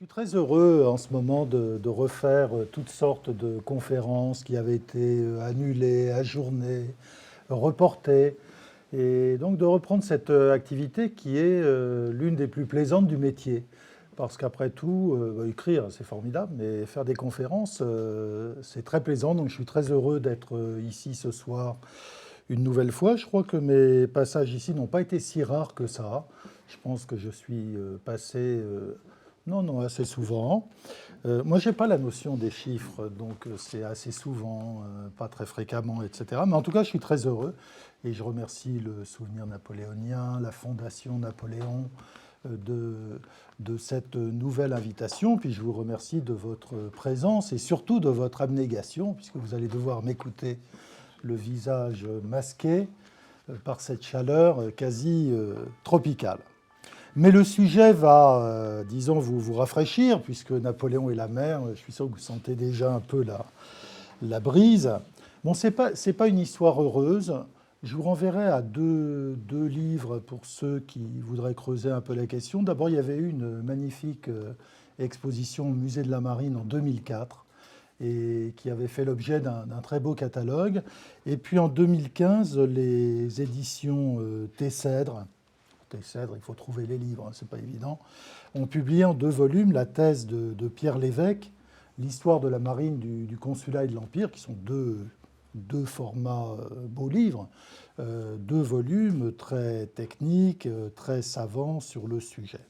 suis très heureux en ce moment de refaire toutes sortes de conférences qui avaient été annulées, ajournées, reportées, et donc de reprendre cette activité qui est l'une des plus plaisantes du métier. Parce qu'après tout, écrire, c'est formidable, mais faire des conférences, c'est très plaisant. Donc je suis très heureux d'être ici ce soir une nouvelle fois. Je crois que mes passages ici n'ont pas été si rares que ça. Je pense que je suis passé, non, non, assez souvent. Moi, je n'ai pas la notion des chiffres, donc c'est assez souvent, pas très fréquemment, etc. Mais en tout cas, je suis très heureux et je remercie le Souvenir napoléonien, la Fondation Napoléon de cette nouvelle invitation. Puis je vous remercie de votre présence et surtout de votre abnégation, puisque vous allez devoir m'écouter le visage masqué par cette chaleur quasi tropicale. Mais le sujet va, disons, vous rafraîchir, puisque Napoléon et la mer, je suis sûr que vous sentez déjà un peu la brise. Bon, ce n'est pas une histoire heureuse. Je vous renverrai à deux livres pour ceux qui voudraient creuser un peu la question. D'abord, il y avait eu une magnifique exposition au Musée de la Marine en 2004 et qui avait fait l'objet d'un très beau catalogue. Et puis en 2015, les éditions Tessèdre, il faut trouver les livres, hein, c'est pas évident, ont publié en 2 volumes la thèse de Pierre Lévesque, l'histoire de la marine du consulat et de l'Empire, qui sont deux formats beaux livres, 2 volumes très techniques, très savants sur le sujet.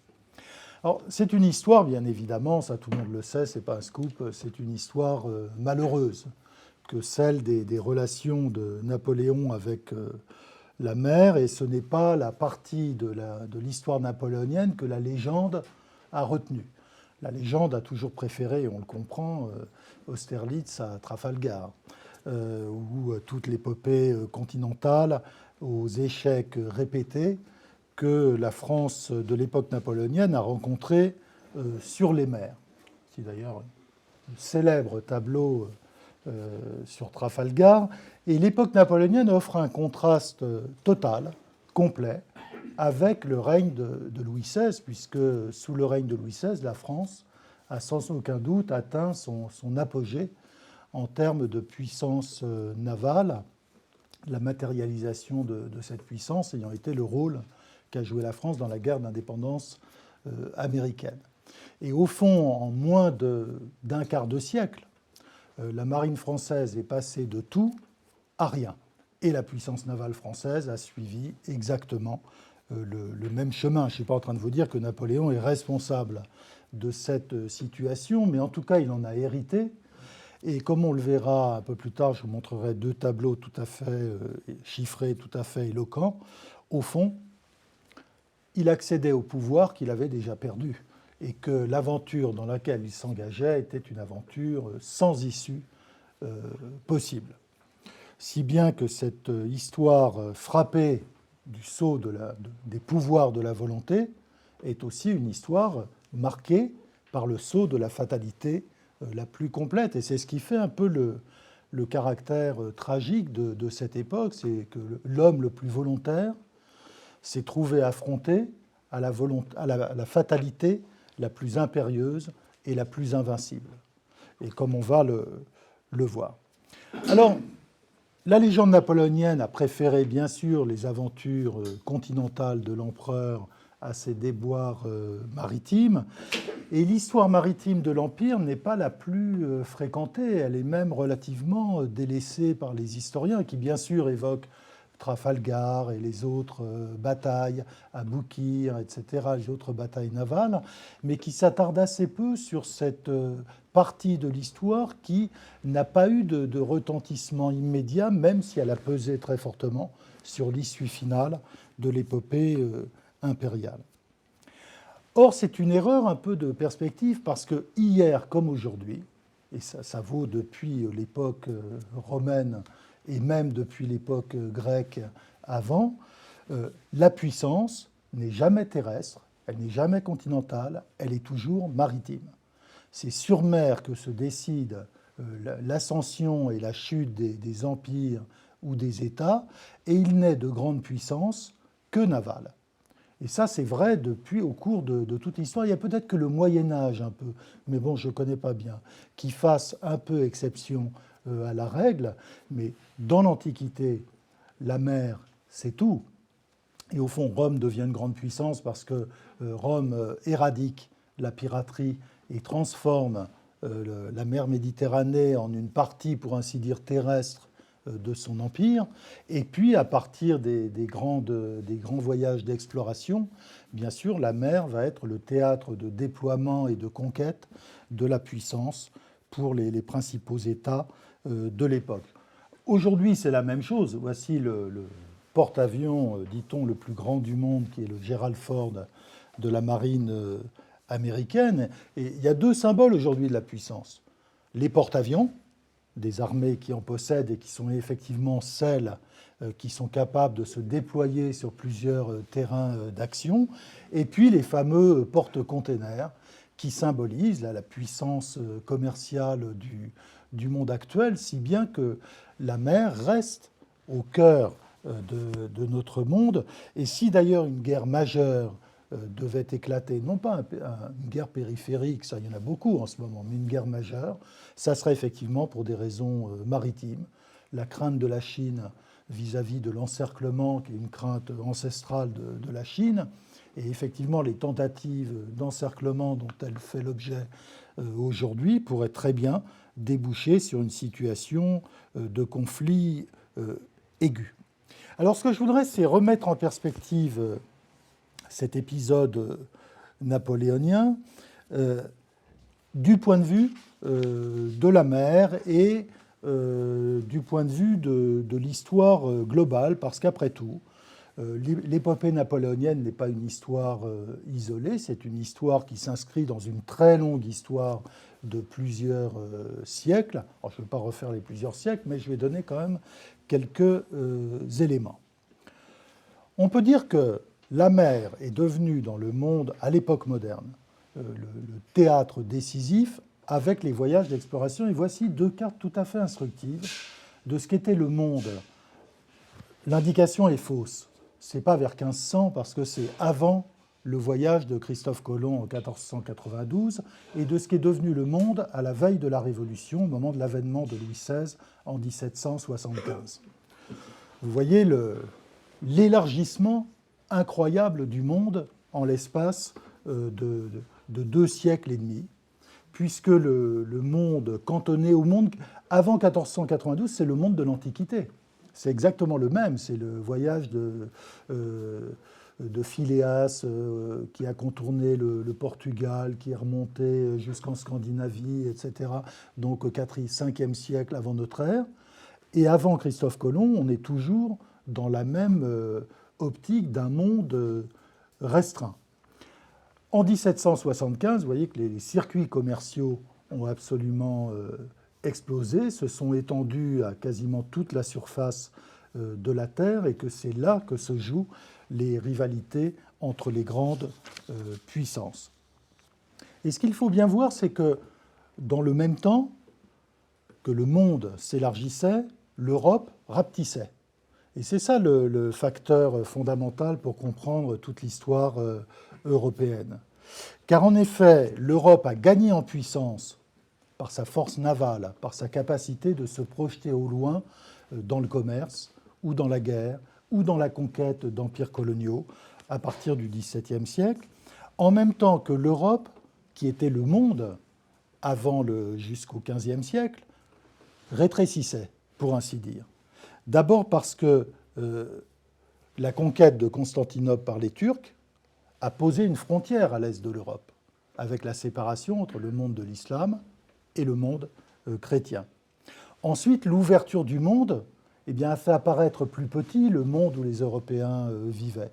Alors, c'est une histoire, bien évidemment, ça tout le monde le sait, c'est pas un scoop, c'est une histoire malheureuse, que celle des relations de Napoléon avec la mer, et ce n'est pas la partie de l'histoire napoléonienne que la légende a retenue. La légende a toujours préféré, et on le comprend, Austerlitz à Trafalgar, ou toute l'épopée continentale aux échecs répétés que la France de l'époque napoléonienne a rencontré sur les mers. C'est d'ailleurs un célèbre tableau sur Trafalgar. Et l'époque napoléonienne offre un contraste total, complet, avec le règne de Louis XVI, puisque sous le règne de Louis XVI, la France a sans aucun doute atteint son apogée en termes de puissance navale, la matérialisation de cette puissance ayant été le rôle qu'a joué la France dans la guerre d'indépendance américaine. Et au fond, en moins d'un quart de siècle, la marine française est passée de tout à rien. Et la puissance navale française a suivi exactement le même chemin. Je ne suis pas en train de vous dire que Napoléon est responsable de cette situation, mais en tout cas, il en a hérité. Et comme on le verra un peu plus tard, je vous montrerai 2 tableaux tout à fait chiffrés, tout à fait éloquents. Au fond, il accédait au pouvoir qu'il avait déjà perdu et que l'aventure dans laquelle il s'engageait était une aventure sans issue possible. Si bien que cette histoire frappée du sceau des pouvoirs de la volonté est aussi une histoire marquée par le sceau de la fatalité la plus complète. Et c'est ce qui fait un peu le caractère tragique de cette époque, c'est que l'homme le plus volontaire s'est trouvé affronté à la fatalité la plus impérieuse et la plus invincible. Et comme on va le voir. Alors, la légende napoléonienne a préféré bien sûr les aventures continentales de l'empereur à ses déboires maritimes. Et l'histoire maritime de l'Empire n'est pas la plus fréquentée, elle est même relativement délaissée par les historiens qui bien sûr évoquent Trafalgar et les autres batailles, Aboukir, etc., les autres batailles navales, mais qui s'attardent assez peu sur cette partie de l'histoire qui n'a pas eu de retentissement immédiat, même si elle a pesé très fortement sur l'issue finale de l'épopée impériale. Or, c'est une erreur un peu de perspective parce que hier comme aujourd'hui, et ça vaut depuis l'époque romaine et même depuis l'époque grecque avant, la puissance n'est jamais terrestre, elle n'est jamais continentale, elle est toujours maritime. C'est sur mer que se décide l'ascension et la chute des empires ou des États, et il n'est de grande puissance que navale. Et ça, c'est vrai depuis au cours de toute l'histoire. Il y a peut-être que le Moyen-Âge un peu, mais bon, je ne connais pas bien, qui fasse un peu exception à la règle. Mais dans l'Antiquité, la mer, c'est tout. Et au fond, Rome devient une grande puissance parce que Rome éradique la piraterie et transforme la mer Méditerranée en une partie, pour ainsi dire, terrestre de son empire. Et puis, à partir des grands voyages d'exploration, bien sûr, la mer va être le théâtre de déploiement et de conquête de la puissance pour les principaux États de l'époque. Aujourd'hui, c'est la même chose. Voici le porte-avions, dit-on, le plus grand du monde, qui est le Gerald Ford de la marine américaine. Et il y a deux symboles aujourd'hui de la puissance. Les porte-avions, des armées qui en possèdent et qui sont effectivement celles qui sont capables de se déployer sur plusieurs terrains d'action, et puis les fameux porte-containers qui symbolisent la puissance commerciale du monde actuel, si bien que la mer reste au cœur de notre monde. Et si d'ailleurs une guerre majeure devait éclater, non pas une guerre périphérique, ça il y en a beaucoup en ce moment, mais une guerre majeure, ça serait effectivement pour des raisons maritimes. La crainte de la Chine vis-à-vis de l'encerclement, qui est une crainte ancestrale de la Chine, et effectivement les tentatives d'encerclement dont elle fait l'objet aujourd'hui pourraient très bien déboucher sur une situation de conflit aigu. Alors ce que je voudrais, c'est remettre en perspective cet épisode napoléonien du point de vue de la mer et du point de vue de l'histoire globale, parce qu'après tout, l'épopée napoléonienne n'est pas une histoire isolée, c'est une histoire qui s'inscrit dans une très longue histoire de plusieurs siècles. Alors, je ne vais pas refaire les plusieurs siècles, mais je vais donner quand même quelques éléments. On peut dire que la mer est devenue dans le monde, à l'époque moderne, le théâtre décisif avec les voyages d'exploration. Et voici deux cartes tout à fait instructives de ce qu'était le monde. L'indication est fausse. Ce n'est pas vers 1500 parce que c'est avant le voyage de Christophe Colomb en 1492 et de ce qui est devenu le monde à la veille de la Révolution, au moment de l'avènement de Louis XVI en 1775. Vous voyez l'élargissement incroyable du monde en l'espace de 2 siècles et demi, puisque le monde cantonné au monde, avant 1492, c'est le monde de l'Antiquité. C'est exactement le même, c'est le voyage de Philéas qui a contourné le Portugal, qui est remonté jusqu'en Scandinavie, etc. Donc au 5e siècle avant notre ère. Et avant Christophe Colomb, on est toujours dans la même optique d'un monde restreint. En 1775, vous voyez que les circuits commerciaux ont absolument explosé, se sont étendus à quasiment toute la surface de la Terre et que c'est là que se jouent les rivalités entre les grandes puissances. Et ce qu'il faut bien voir, c'est que dans le même temps que le monde s'élargissait, l'Europe rapetissait. Et c'est ça le facteur fondamental pour comprendre toute l'histoire européenne. Car en effet, l'Europe a gagné en puissance par sa force navale, par sa capacité de se projeter au loin dans le commerce, ou dans la guerre, ou dans la conquête d'empires coloniaux à partir du XVIIe siècle, en même temps que l'Europe, qui était le monde jusqu'au XVe siècle, rétrécissait, pour ainsi dire. D'abord parce que la conquête de Constantinople par les Turcs a posé une frontière à l'est de l'Europe, avec la séparation entre le monde de l'islam et le monde chrétien. Ensuite, l'ouverture du monde a fait apparaître plus petit le monde où les Européens vivaient,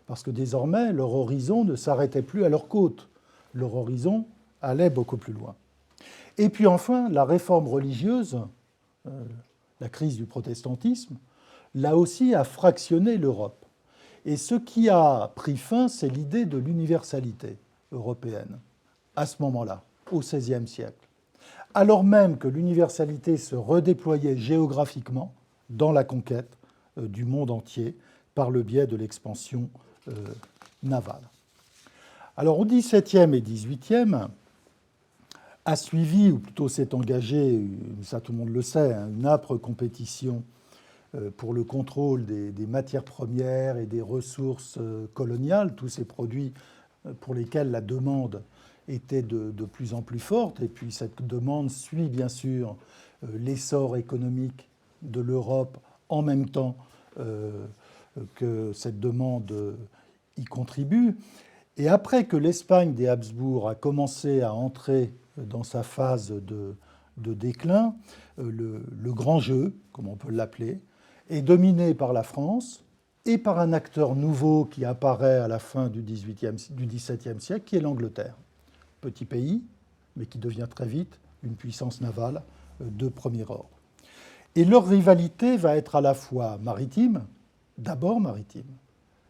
parce que désormais, leur horizon ne s'arrêtait plus à leurs côtes. Leur horizon allait beaucoup plus loin. Et puis enfin, la réforme religieuse, la crise du protestantisme, là aussi a fractionné l'Europe. Et ce qui a pris fin, c'est l'idée de l'universalité européenne, à ce moment-là, au XVIe siècle. Alors même que l'universalité se redéployait géographiquement dans la conquête du monde entier par le biais de l'expansion navale. Alors au XVIIe et XVIIIe, a suivi, ou plutôt s'est engagé, ça tout le monde le sait, une âpre compétition pour le contrôle des matières premières et des ressources coloniales, tous ces produits pour lesquels la demande était de plus en plus forte. Et puis cette demande suit bien sûr l'essor économique de l'Europe en même temps que cette demande y contribue. Et après que l'Espagne des Habsbourg a commencé à entrer dans sa phase de déclin, le grand jeu, comme on peut l'appeler, est dominé par la France et par un acteur nouveau qui apparaît à la fin du XVIIe siècle, qui est l'Angleterre. Petit pays, mais qui devient très vite une puissance navale de premier ordre. Et leur rivalité va être à la fois maritime, d'abord maritime,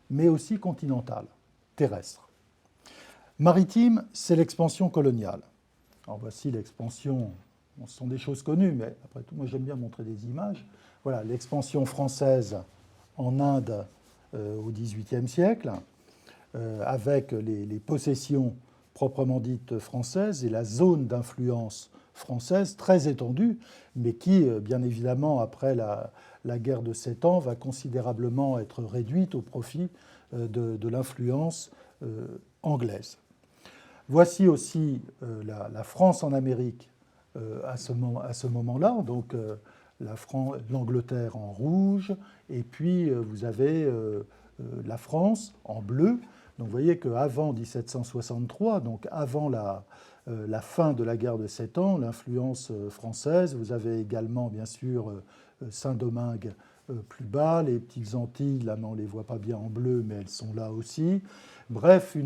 mais aussi continentale, terrestre. Maritime, c'est l'expansion coloniale. Alors voici l'expansion, ce sont des choses connues, mais après tout, moi j'aime bien montrer des images. Voilà, l'expansion française en Inde au XVIIIe siècle, avec les possessions proprement dites françaises et la zone d'influence française très étendue, mais qui, bien évidemment, après la guerre de 7 ans, va considérablement être réduite au profit de l'influence anglaise. Voici aussi la France en Amérique à ce moment-là, donc l'Angleterre en rouge, et puis vous avez la France en bleu. Donc vous voyez qu'avant 1763, donc avant la fin de la guerre de 7 ans, l'influence française, vous avez également bien sûr Saint-Domingue plus bas, les petites Antilles, là on ne les voit pas bien en bleu, mais elles sont là aussi. Bref,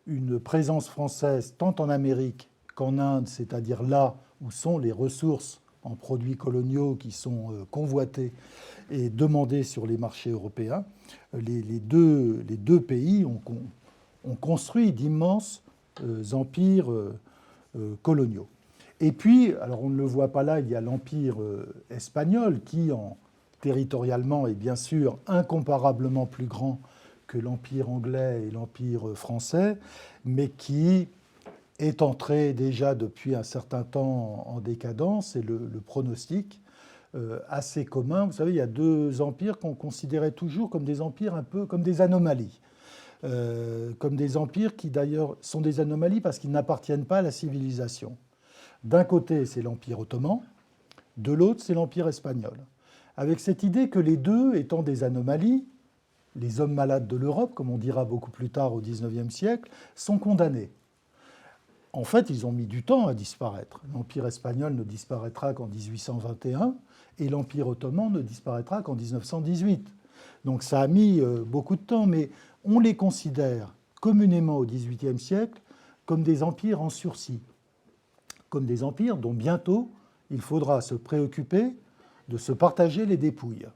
une présence française tant en Amérique qu'en Inde, c'est-à-dire là où sont les ressources en produits coloniaux qui sont convoités et demandés sur les marchés européens. Les deux pays ont construit d'immenses empires coloniaux. Et puis, alors on ne le voit pas là, il y a l'empire espagnol qui, territorialement, est bien sûr incomparablement plus grand que l'empire anglais et l'empire français, mais qui est entré déjà depuis un certain temps en décadence, et le pronostic assez commun. Vous savez, il y a deux empires qu'on considérait toujours comme des empires un peu comme des anomalies. Comme des empires qui d'ailleurs sont des anomalies parce qu'ils n'appartiennent pas à la civilisation. D'un côté, c'est l'Empire ottoman, de l'autre, c'est l'Empire espagnol. Avec cette idée que les deux étant des anomalies, les hommes malades de l'Europe, comme on dira beaucoup plus tard au XIXe siècle, sont condamnés. En fait, ils ont mis du temps à disparaître. L'Empire espagnol ne disparaîtra qu'en 1821 et l'Empire ottoman ne disparaîtra qu'en 1918. Donc ça a mis beaucoup de temps, mais on les considère communément au XVIIIe siècle comme des empires en sursis, comme des empires dont bientôt il faudra se préoccuper de se partager les dépouilles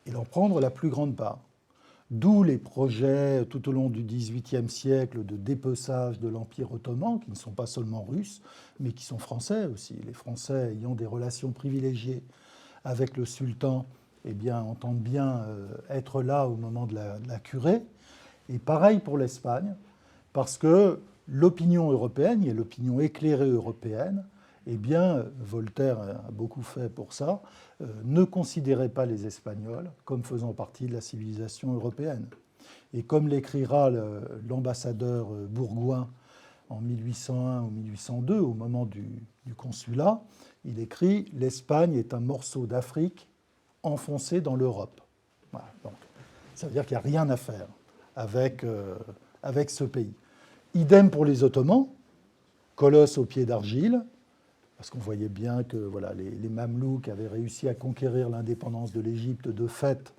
et d'en prendre la plus grande part. D'où les projets tout au long du XVIIIe siècle de dépeçage de l'Empire ottoman, qui ne sont pas seulement russes, mais qui sont français aussi. Les Français ayant des relations privilégiées avec le sultan, eh bien, entendent bien être là au moment de la curée. Et pareil pour l'Espagne, parce que l'opinion européenne, et l'opinion éclairée européenne, eh bien, Voltaire a beaucoup fait pour ça, ne considérait pas les Espagnols comme faisant partie de la civilisation européenne. Et comme l'écrira l'ambassadeur bourgoin en 1801 ou 1802, au moment du consulat, il écrit « L'Espagne est un morceau d'Afrique enfoncé dans l'Europe ». Voilà, donc, ça veut dire qu'il n'y a rien à faire avec ce pays. Idem pour les Ottomans, colosse aux pieds d'argile, parce qu'on voyait bien que voilà, les Mamelouks avaient réussi à conquérir l'indépendance de l'Égypte de fait,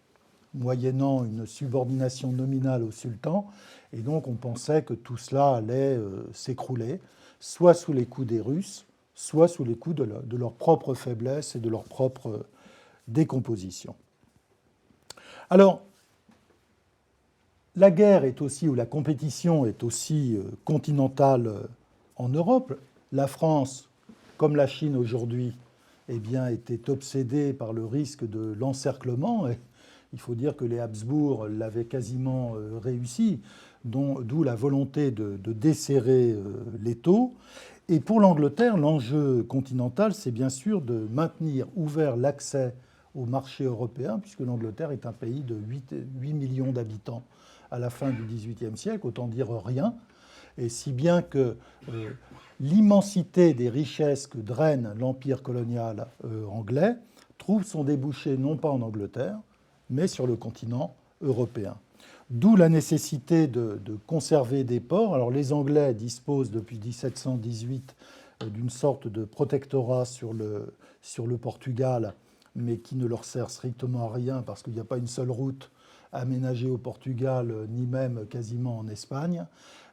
moyennant une subordination nominale au sultan, et donc on pensait que tout cela allait s'écrouler, soit sous les coups des Russes, soit sous les coups de leur propre faiblesse et de leur propre décomposition. Alors, la guerre est aussi, ou la compétition est aussi continentale en Europe. La France, comme la Chine aujourd'hui, eh bien, était obsédée par le risque de l'encerclement. Il faut dire que les Habsbourg l'avaient quasiment réussi, d'où la volonté de desserrer l'étau. Et pour l'Angleterre, l'enjeu continental, c'est bien sûr de maintenir ouvert l'accès au marché européen, puisque l'Angleterre est un pays de 8 millions d'habitants à la fin du XVIIIe siècle, autant dire rien. Et si bien que l'immensité des richesses que draine l'empire colonial anglais trouve son débouché non pas en Angleterre, mais sur le continent européen. D'où la nécessité de conserver des ports. Alors les Anglais disposent depuis 1718 d'une sorte de protectorat sur le Portugal, mais qui ne leur sert strictement à rien parce qu'il n'y a pas une seule route aménagée au Portugal, ni même quasiment en Espagne.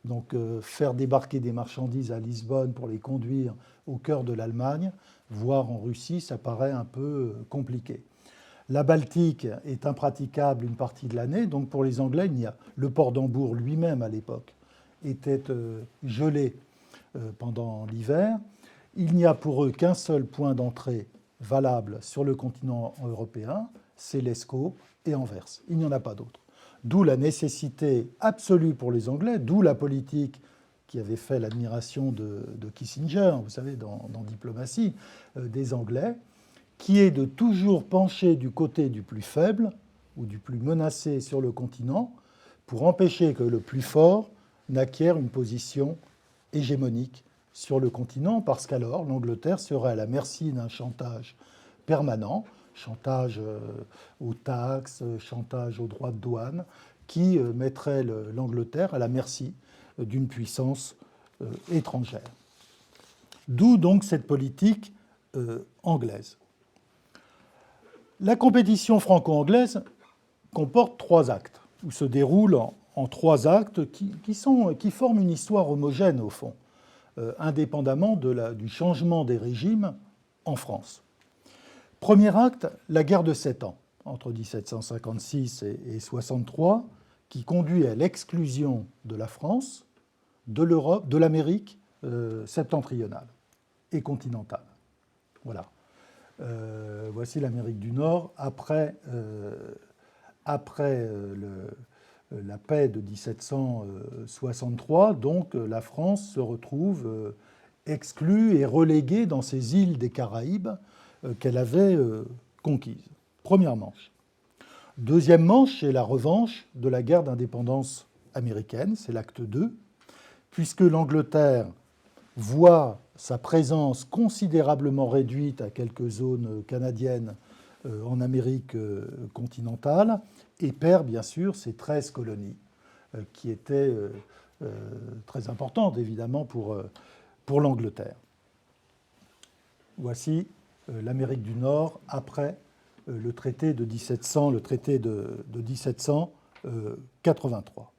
Donc faire débarquer des marchandises à Lisbonne pour les conduire au cœur de l'Allemagne, voire en Russie, ça paraît un peu compliqué. La Baltique est impraticable une partie de l'année, donc pour les Anglais, le port d'Hambourg lui-même à l'époque était gelé pendant l'hiver. Il n'y a pour eux qu'un seul point d'entrée valable sur le continent européen, c'est l'Escaut et Anvers. Il n'y en a pas d'autre. D'où la nécessité absolue pour les Anglais, d'où la politique qui avait fait l'admiration de Kissinger, vous savez, dans Diplomatie, des Anglais, qui est de toujours pencher du côté du plus faible ou du plus menacé sur le continent pour empêcher que le plus fort n'acquiert une position hégémonique sur le continent, parce qu'alors l'Angleterre serait à la merci d'un chantage permanent, chantage aux taxes, chantage aux droits de douane, qui mettrait l'Angleterre à la merci d'une puissance étrangère. D'où donc cette politique anglaise. La compétition franco-anglaise comporte 3 actes, ou se déroule en 3 actes qui forment une histoire homogène au fond, indépendamment du changement des régimes en France. Premier acte, la guerre de 7 ans, entre 1756 et 1763, qui conduit à l'exclusion de la France, de l'Europe, de l'Amérique septentrionale et continentale. Voilà. Voici l'Amérique du Nord après la paix de 1763. Donc la France se retrouve exclue et reléguée dans ces îles des Caraïbes qu'elle avait conquises. Première manche. Deuxième manche, c'est la revanche de la guerre d'indépendance américaine, c'est l'acte 2, puisque l'Angleterre voit sa présence considérablement réduite à quelques zones canadiennes en Amérique continentale et perd bien sûr ses 13 colonies, qui étaient très importantes évidemment pour l'Angleterre. Voici l'Amérique du Nord après le traité de 1783.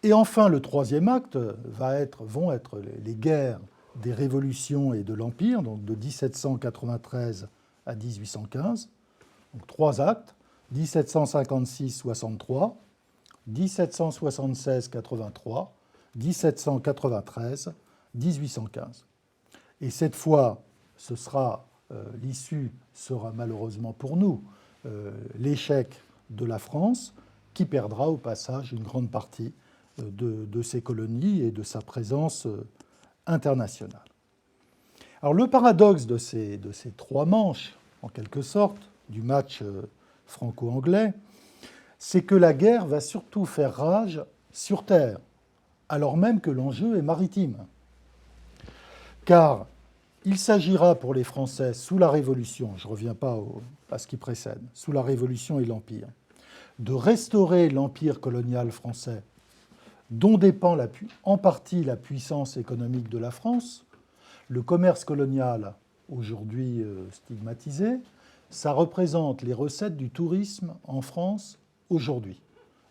Et enfin, le troisième acte vont être les guerres des révolutions et de l'Empire, donc de 1793 à 1815. Donc 3 actes, 1756-63, 1776-83, 1793-1815. Et cette fois, l'issue sera malheureusement pour nous l'échec de la France, qui perdra au passage une grande partie de ses colonies et de sa présence internationale. Alors le paradoxe de ces 3 manches, en quelque sorte, du match franco-anglais, c'est que la guerre va surtout faire rage sur terre, alors même que l'enjeu est maritime. Car il s'agira pour les Français, sous la Révolution, je ne reviens pas à ce qui précède, sous la Révolution et l'Empire, de restaurer l'empire colonial français, dont dépend en partie la puissance économique de la France. Le commerce colonial, aujourd'hui stigmatisé, ça représente les recettes du tourisme en France aujourd'hui.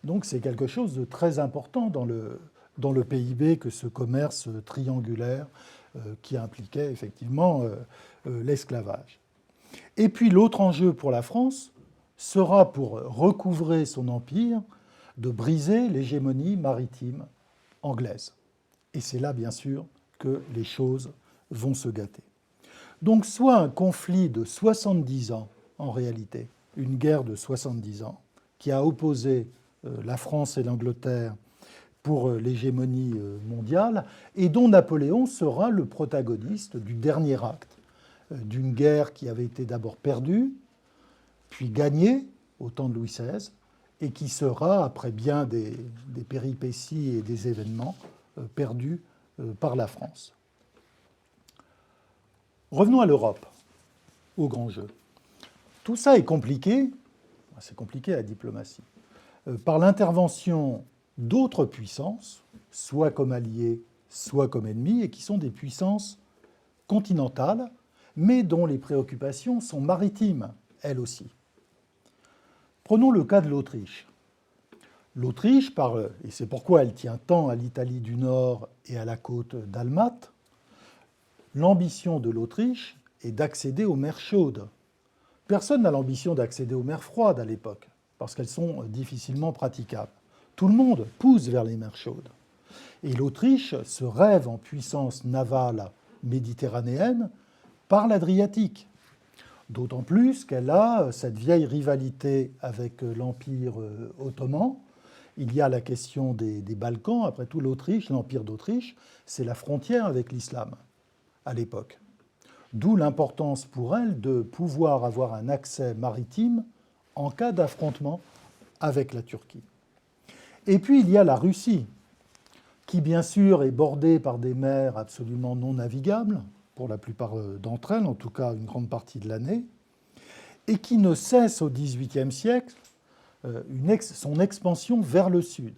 Donc c'est quelque chose de très important dans le PIB que ce commerce triangulaire qui impliquait effectivement l'esclavage. Et puis l'autre enjeu pour la France sera, pour recouvrer son empire, de briser l'hégémonie maritime anglaise. Et c'est là, bien sûr, que les choses vont se gâter. Donc soit un conflit de 70 ans, en réalité, une guerre de 70 ans, qui a opposé la France et l'Angleterre pour l'hégémonie mondiale, et dont Napoléon sera le protagoniste du dernier acte d'une guerre qui avait été d'abord perdue, puis gagnée au temps de Louis XVI, et qui sera, après bien des péripéties et des événements, perdue par la France. Revenons à l'Europe, au grand jeu. Tout ça est compliqué, c'est compliqué la diplomatie, par l'intervention d'autres puissances, soit comme alliées, soit comme ennemies, et qui sont des puissances continentales, mais dont les préoccupations sont maritimes, elles aussi. Prenons le cas de l'Autriche. L'Autriche, et c'est pourquoi elle tient tant à l'Italie du Nord et à la côte dalmate, l'ambition de l'Autriche est d'accéder aux mers chaudes. Personne n'a l'ambition d'accéder aux mers froides à l'époque, parce qu'elles sont difficilement praticables. Tout le monde pousse vers les mers chaudes. Et l'Autriche se rêve en puissance navale méditerranéenne par l'Adriatique. D'autant plus qu'elle a cette vieille rivalité avec l'Empire ottoman. Il y a la question des Balkans. Après tout, l'Autriche, l'Empire d'Autriche, c'est la frontière avec l'islam à l'époque. D'où l'importance pour elle de pouvoir avoir un accès maritime en cas d'affrontement avec la Turquie. Et puis il y a la Russie, qui bien sûr est bordée par des mers absolument non navigables, pour la plupart d'entre elles, en tout cas une grande partie de l'année, et qui ne cesse au XVIIIe siècle son expansion vers le sud,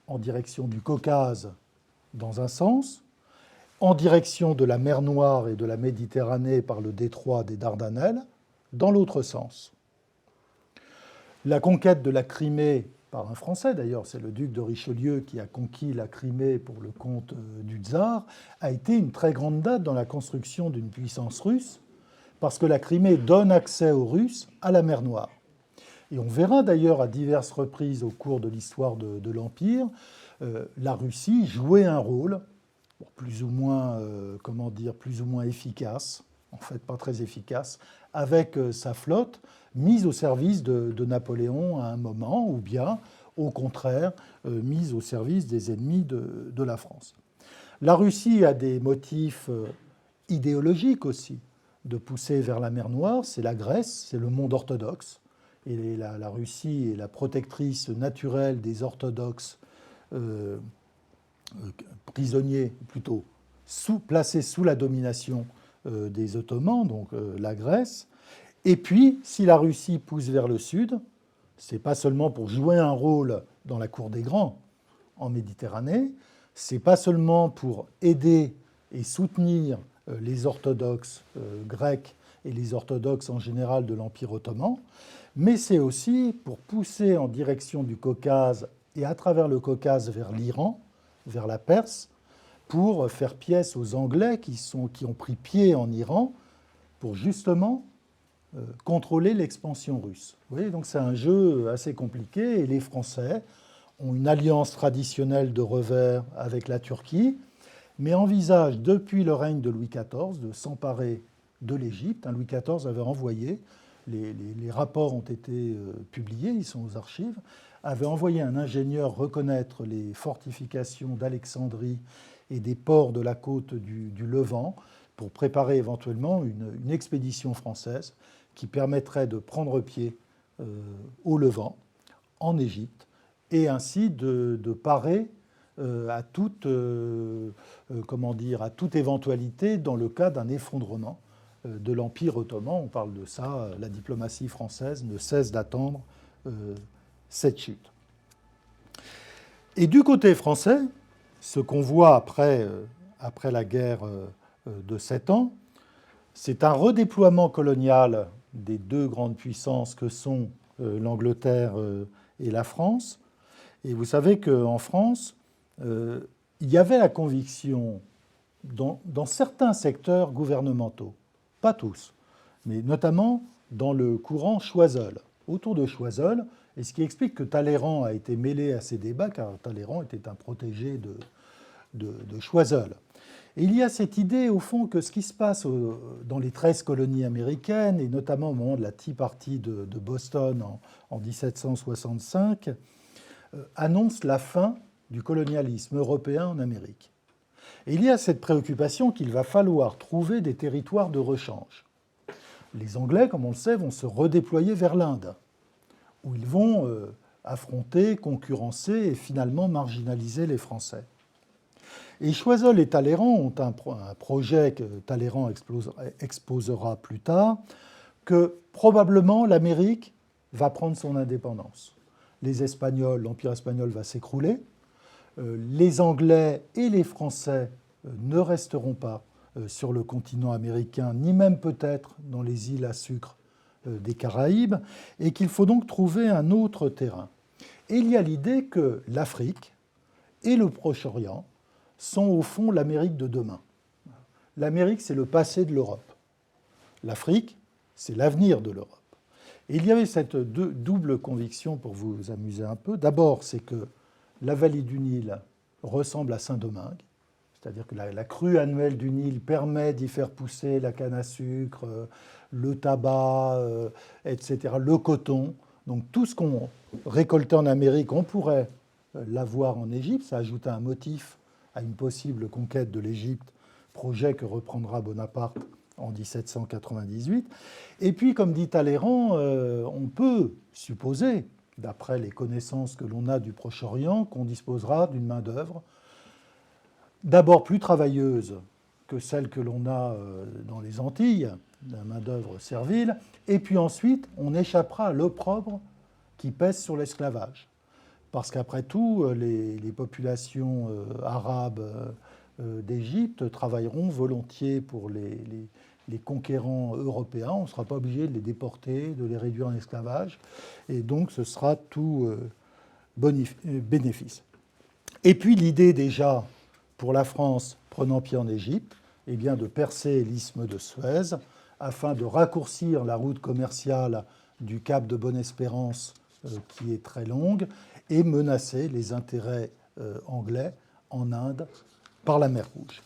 en direction du Caucase dans un sens, en direction de la mer Noire et de la Méditerranée par le détroit des Dardanelles, dans l'autre sens. La conquête de la Crimée, par un Français d'ailleurs, c'est le duc de Richelieu qui a conquis la Crimée pour le compte du tsar, a été une très grande date dans la construction d'une puissance russe, parce que la Crimée donne accès aux Russes à la mer Noire. Et on verra d'ailleurs à diverses reprises au cours de l'histoire de l'Empire, la Russie jouer un rôle plus ou moins efficace, en fait pas très efficace, avec sa flotte mise au service de Napoléon à un moment, ou bien, au contraire, mise au service des ennemis de la France. La Russie a des motifs idéologiques aussi de pousser vers la mer Noire, c'est la Grèce, c'est le monde orthodoxe, et la Russie est la protectrice naturelle des orthodoxes prisonniers, plutôt placés sous la domination des Ottomans, donc la Grèce. Et puis, si la Russie pousse vers le sud, ce n'est pas seulement pour jouer un rôle dans la cour des grands en Méditerranée, ce n'est pas seulement pour aider et soutenir les orthodoxes grecs et les orthodoxes en général de l'Empire ottoman, mais c'est aussi pour pousser en direction du Caucase et à travers le Caucase vers l'Iran, vers la Perse, pour faire pièce aux Anglais qui ont pris pied en Iran pour justement contrôler l'expansion russe. Vous voyez, donc c'est un jeu assez compliqué et les Français ont une alliance traditionnelle de revers avec la Turquie, mais envisagent depuis le règne de Louis XIV de s'emparer de l'Égypte. Louis XIV avait envoyé, les rapports ont été publiés, ils sont aux archives, avait envoyé un ingénieur reconnaître les fortifications d'Alexandrie et des ports de la côte du Levant pour préparer éventuellement une expédition française qui permettrait de prendre pied au Levant, en Égypte, et ainsi de parer à toute éventualité dans le cas d'un effondrement de l'Empire ottoman. On parle de ça, la diplomatie française ne cesse d'attendre cette chute. Et du côté français, ce qu'on voit après la guerre de 7 ans, c'est un redéploiement colonial des deux grandes puissances que sont l'Angleterre et la France. Et vous savez qu'en France, il y avait la conviction, dans certains secteurs gouvernementaux, pas tous, mais notamment dans le courant Choiseul, autour de Choiseul, et ce qui explique que Talleyrand a été mêlé à ces débats, car Talleyrand était un protégé de Choiseul. Et il y a cette idée, au fond, que ce qui se passe dans les 13 colonies américaines, et notamment au moment de la Tea Party de Boston en 1765, annonce la fin du colonialisme européen en Amérique. Et il y a cette préoccupation qu'il va falloir trouver des territoires de rechange. Les Anglais, comme on le sait, vont se redéployer vers l'Inde, où ils vont affronter, concurrencer et finalement marginaliser les Français. Et Choiseul et Talleyrand ont un projet que Talleyrand exposera plus tard, que probablement l'Amérique va prendre son indépendance. Les Espagnols, l'Empire espagnol va s'écrouler, les Anglais et les Français ne resteront pas sur le continent américain, ni même peut-être dans les îles à sucre des Caraïbes, et qu'il faut donc trouver un autre terrain. Et il y a l'idée que l'Afrique et le Proche-Orient sont au fond l'Amérique de demain. L'Amérique, c'est le passé de l'Europe. L'Afrique, c'est l'avenir de l'Europe. Et il y avait cette double conviction, pour vous amuser un peu. D'abord, c'est que la vallée du Nil ressemble à Saint-Domingue, c'est-à-dire que la crue annuelle du Nil permet d'y faire pousser la canne à sucre, le tabac, etc., le coton. Donc tout ce qu'on récoltait en Amérique, on pourrait l'avoir en Égypte. Ça ajoutait un motif à une possible conquête de l'Égypte, projet que reprendra Bonaparte en 1798. Et puis, comme dit Talleyrand, on peut supposer, d'après les connaissances que l'on a du Proche-Orient, qu'on disposera d'une main-d'œuvre d'abord plus travailleuse que celle que l'on a dans les Antilles, la main-d'œuvre servile, et puis ensuite, on échappera à l'opprobre qui pèse sur l'esclavage. Parce qu'après tout, les populations arabes d'Égypte travailleront volontiers pour les conquérants européens. On ne sera pas obligé de les déporter, de les réduire en esclavage. Et donc, ce sera tout bénéfice. Et puis, l'idée déjà, pour la France, prenant pied en Égypte, eh bien, de percer l'isthme de Suez afin de raccourcir la route commerciale du cap de Bonne-Espérance, qui est très longue, et menacer les intérêts anglais en Inde par la mer Rouge.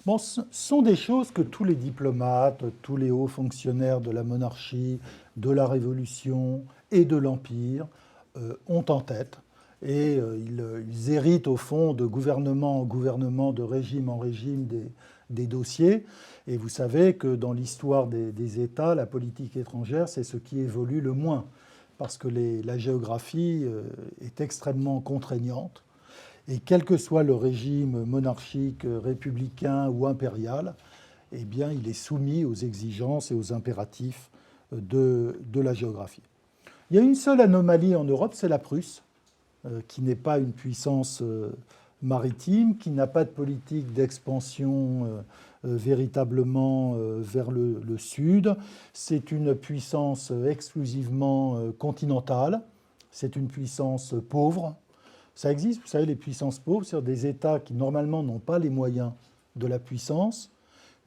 Bon, ce sont des choses que tous les diplomates, tous les hauts fonctionnaires de la monarchie, de la Révolution et de l'Empire ont en tête. Et ils héritent au fond de gouvernement en gouvernement, de régime en régime des dossiers. Et vous savez que dans l'histoire des États, la politique étrangère, c'est ce qui évolue le moins, parce que la géographie est extrêmement contraignante. Et quel que soit le régime monarchique, républicain ou impérial, eh bien, il est soumis aux exigences et aux impératifs de la géographie. Il y a une seule anomalie en Europe, c'est la Prusse, qui n'est pas une puissance maritime, qui n'a pas de politique d'expansion véritablement vers le sud. C'est une puissance exclusivement continentale, c'est une puissance pauvre. Ça existe, vous savez, les puissances pauvres, c'est des États qui normalement n'ont pas les moyens de la puissance,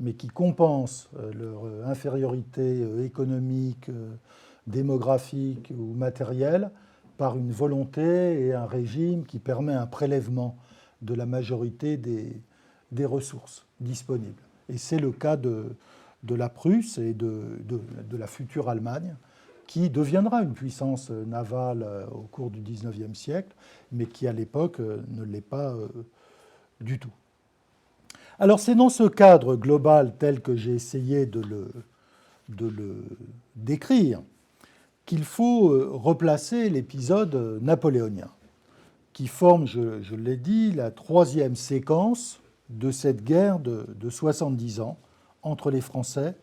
mais qui compensent leur infériorité économique, démographique ou matérielle par une volonté et un régime qui permet un prélèvement de la majorité des ressources disponibles. Et c'est le cas de la Prusse et de la future Allemagne, qui deviendra une puissance navale au cours du XIXe siècle, mais qui à l'époque ne l'est pas du tout. Alors c'est dans ce cadre global tel que j'ai essayé de le décrire qu'il faut replacer l'épisode napoléonien, qui forme, je l'ai dit, la troisième séquence de cette guerre de 70 ans entre les Français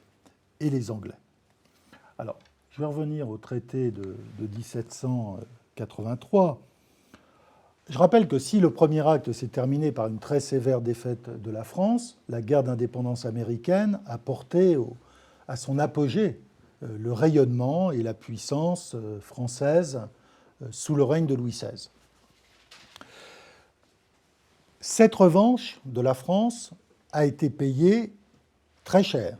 et les Anglais. Alors, je vais revenir au traité de 1783. Je rappelle que si le premier acte s'est terminé par une très sévère défaite de la France, la guerre d'indépendance américaine a porté à son apogée le rayonnement et la puissance française sous le règne de Louis XVI. Cette revanche de la France a été payée très cher.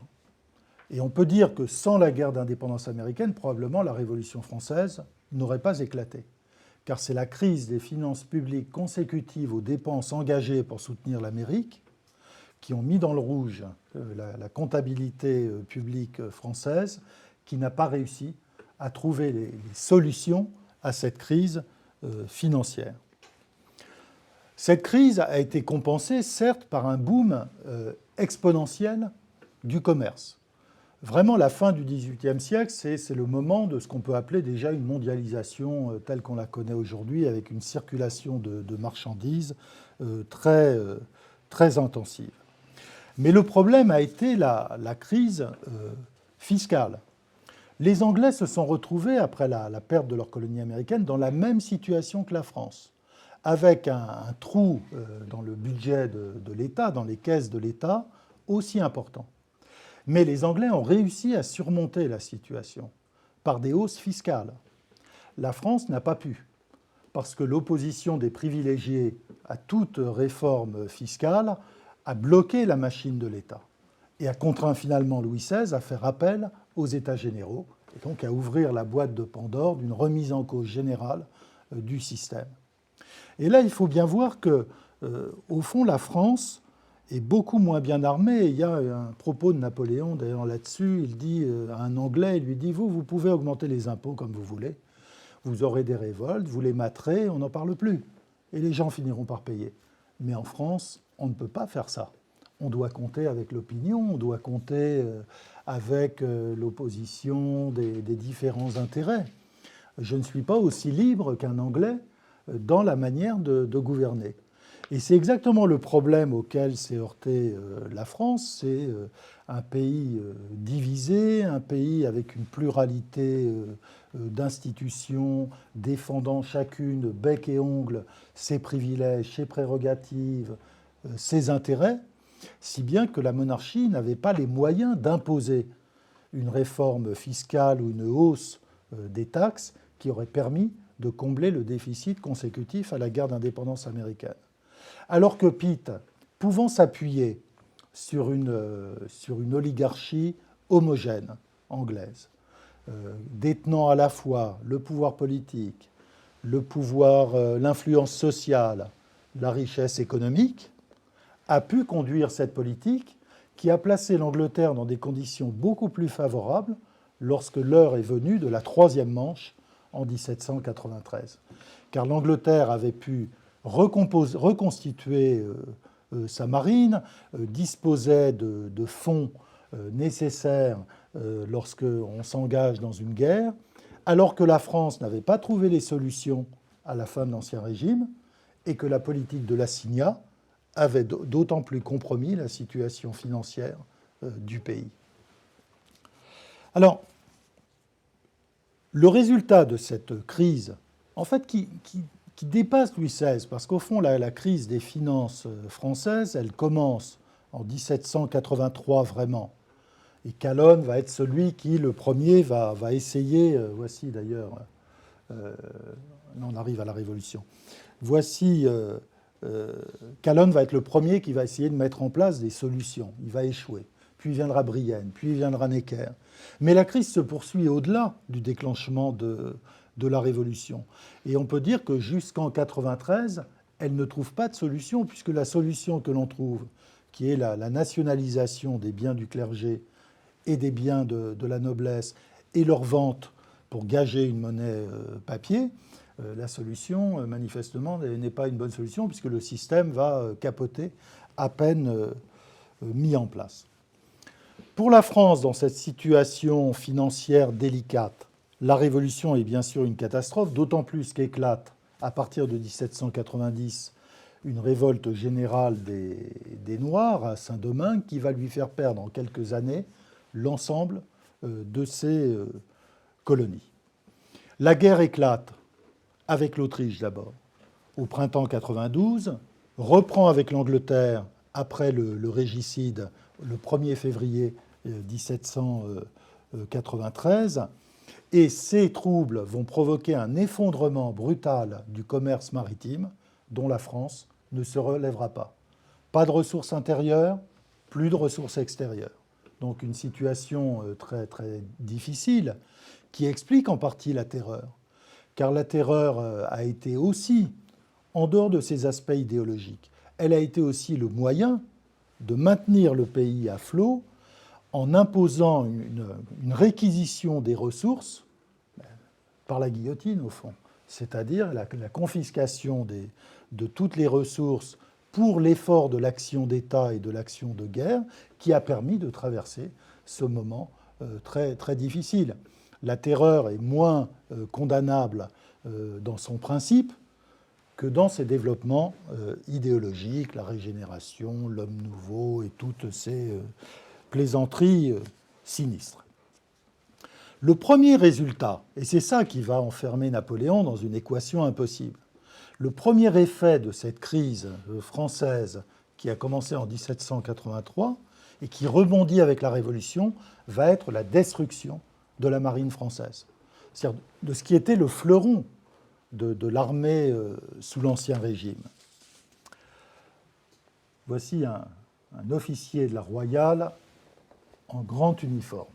Et on peut dire que sans la guerre d'indépendance américaine, probablement la Révolution française n'aurait pas éclaté. Car c'est la crise des finances publiques consécutive aux dépenses engagées pour soutenir l'Amérique qui ont mis dans le rouge la comptabilité publique française, qui n'a pas réussi à trouver les solutions à cette crise financière. Cette crise a été compensée, certes, par un boom exponentiel du commerce. Vraiment, la fin du XVIIIe siècle, c'est le moment de ce qu'on peut appeler déjà une mondialisation telle qu'on la connaît aujourd'hui, avec une circulation de marchandises très, très intensive. Mais le problème a été la crise fiscale. Les Anglais se sont retrouvés, après la perte de leur colonie américaine, dans la même situation que la France, avec un trou dans le budget de l'État, dans les caisses de l'État, aussi important. Mais les Anglais ont réussi à surmonter la situation par des hausses fiscales. La France n'a pas pu, parce que l'opposition des privilégiés à toute réforme fiscale a bloqué la machine de l'État et a contraint finalement Louis XVI à faire appel aux États généraux et donc à ouvrir la boîte de Pandore d'une remise en cause générale du système. Et là, il faut bien voir que, au fond, la France est beaucoup moins bien armée. Il y a un propos de Napoléon, d'ailleurs, là-dessus. Il dit à un Anglais, il lui dit « Vous pouvez augmenter les impôts comme vous voulez. Vous aurez des révoltes, vous les materez, on n'en parle plus. Et les gens finiront par payer. Mais en France, on ne peut pas faire ça. On doit compter avec l'opinion, on doit compter avec l'opposition des différents intérêts. Je ne suis pas aussi libre qu'un Anglais dans la manière de gouverner. » Et c'est exactement le problème auquel s'est heurtée la France. C'est un pays divisé, un pays avec une pluralité d'institutions défendant chacune bec et ongle ses privilèges, ses prérogatives, ses intérêts, si bien que la monarchie n'avait pas les moyens d'imposer une réforme fiscale ou une hausse des taxes qui aurait permis de combler le déficit consécutif à la guerre d'indépendance américaine. Alors que Pitt, pouvant s'appuyer sur une oligarchie homogène anglaise, détenant à la fois le pouvoir politique, l'influence sociale, la richesse économique, a pu conduire cette politique qui a placé l'Angleterre dans des conditions beaucoup plus favorables lorsque l'heure est venue de la troisième manche en 1793. Car l'Angleterre avait pu reconstituer sa marine, disposait de fonds nécessaires lorsqu'on s'engage dans une guerre, alors que la France n'avait pas trouvé les solutions à la fin de l'Ancien Régime et que la politique de l'assignat avait d'autant plus compromis la situation financière du pays. Alors, le résultat de cette crise, en fait, qui dépasse Louis XVI, parce qu'au fond, la crise des finances françaises, elle commence en 1783 vraiment. Et Calonne va être celui qui, le premier, va essayer, voici d'ailleurs, on arrive à la Révolution, voici, Calonne va être le premier qui va essayer de mettre en place des solutions. Il va échouer. Puis viendra Brienne, puis viendra Necker. Mais la crise se poursuit au-delà du déclenchement de la Révolution. Et on peut dire que jusqu'en 93, elle ne trouve pas de solution, puisque la solution que l'on trouve, qui est la nationalisation des biens du clergé et des biens de la noblesse et leur vente pour gager une monnaie papier, la solution, manifestement, n'est pas une bonne solution, puisque le système va capoter à peine mis en place. Pour la France, dans cette situation financière délicate, la Révolution est bien sûr une catastrophe, d'autant plus qu'éclate, à partir de 1790, une révolte générale des Noirs à Saint-Domingue qui va lui faire perdre en quelques années l'ensemble de ses colonies. La guerre éclate avec l'Autriche d'abord, au printemps 92, reprend avec l'Angleterre après le régicide le 1er février 1793, et ces troubles vont provoquer un effondrement brutal du commerce maritime dont la France ne se relèvera pas. Pas de ressources intérieures, plus de ressources extérieures. Donc une situation très, très difficile qui explique en partie la terreur. Car la terreur a été aussi, en dehors de ses aspects idéologiques, elle a été aussi le moyen de maintenir le pays à flot en imposant une réquisition des ressources par la guillotine, au fond, c'est-à-dire la confiscation de toutes les ressources pour l'effort de l'action d'État et de l'action de guerre qui a permis de traverser ce moment très, très difficile. La terreur est moins condamnable dans son principe que dans ses développements idéologiques, la régénération, l'homme nouveau et toutes ces plaisanteries sinistres. Le premier résultat, et c'est ça qui va enfermer Napoléon dans une équation impossible, le premier effet de cette crise française qui a commencé en 1783 et qui rebondit avec la Révolution va être la destruction de la marine française, c'est-à-dire de ce qui était le fleuron de l'armée sous l'Ancien Régime. Voici un officier de la Royale en grand uniforme.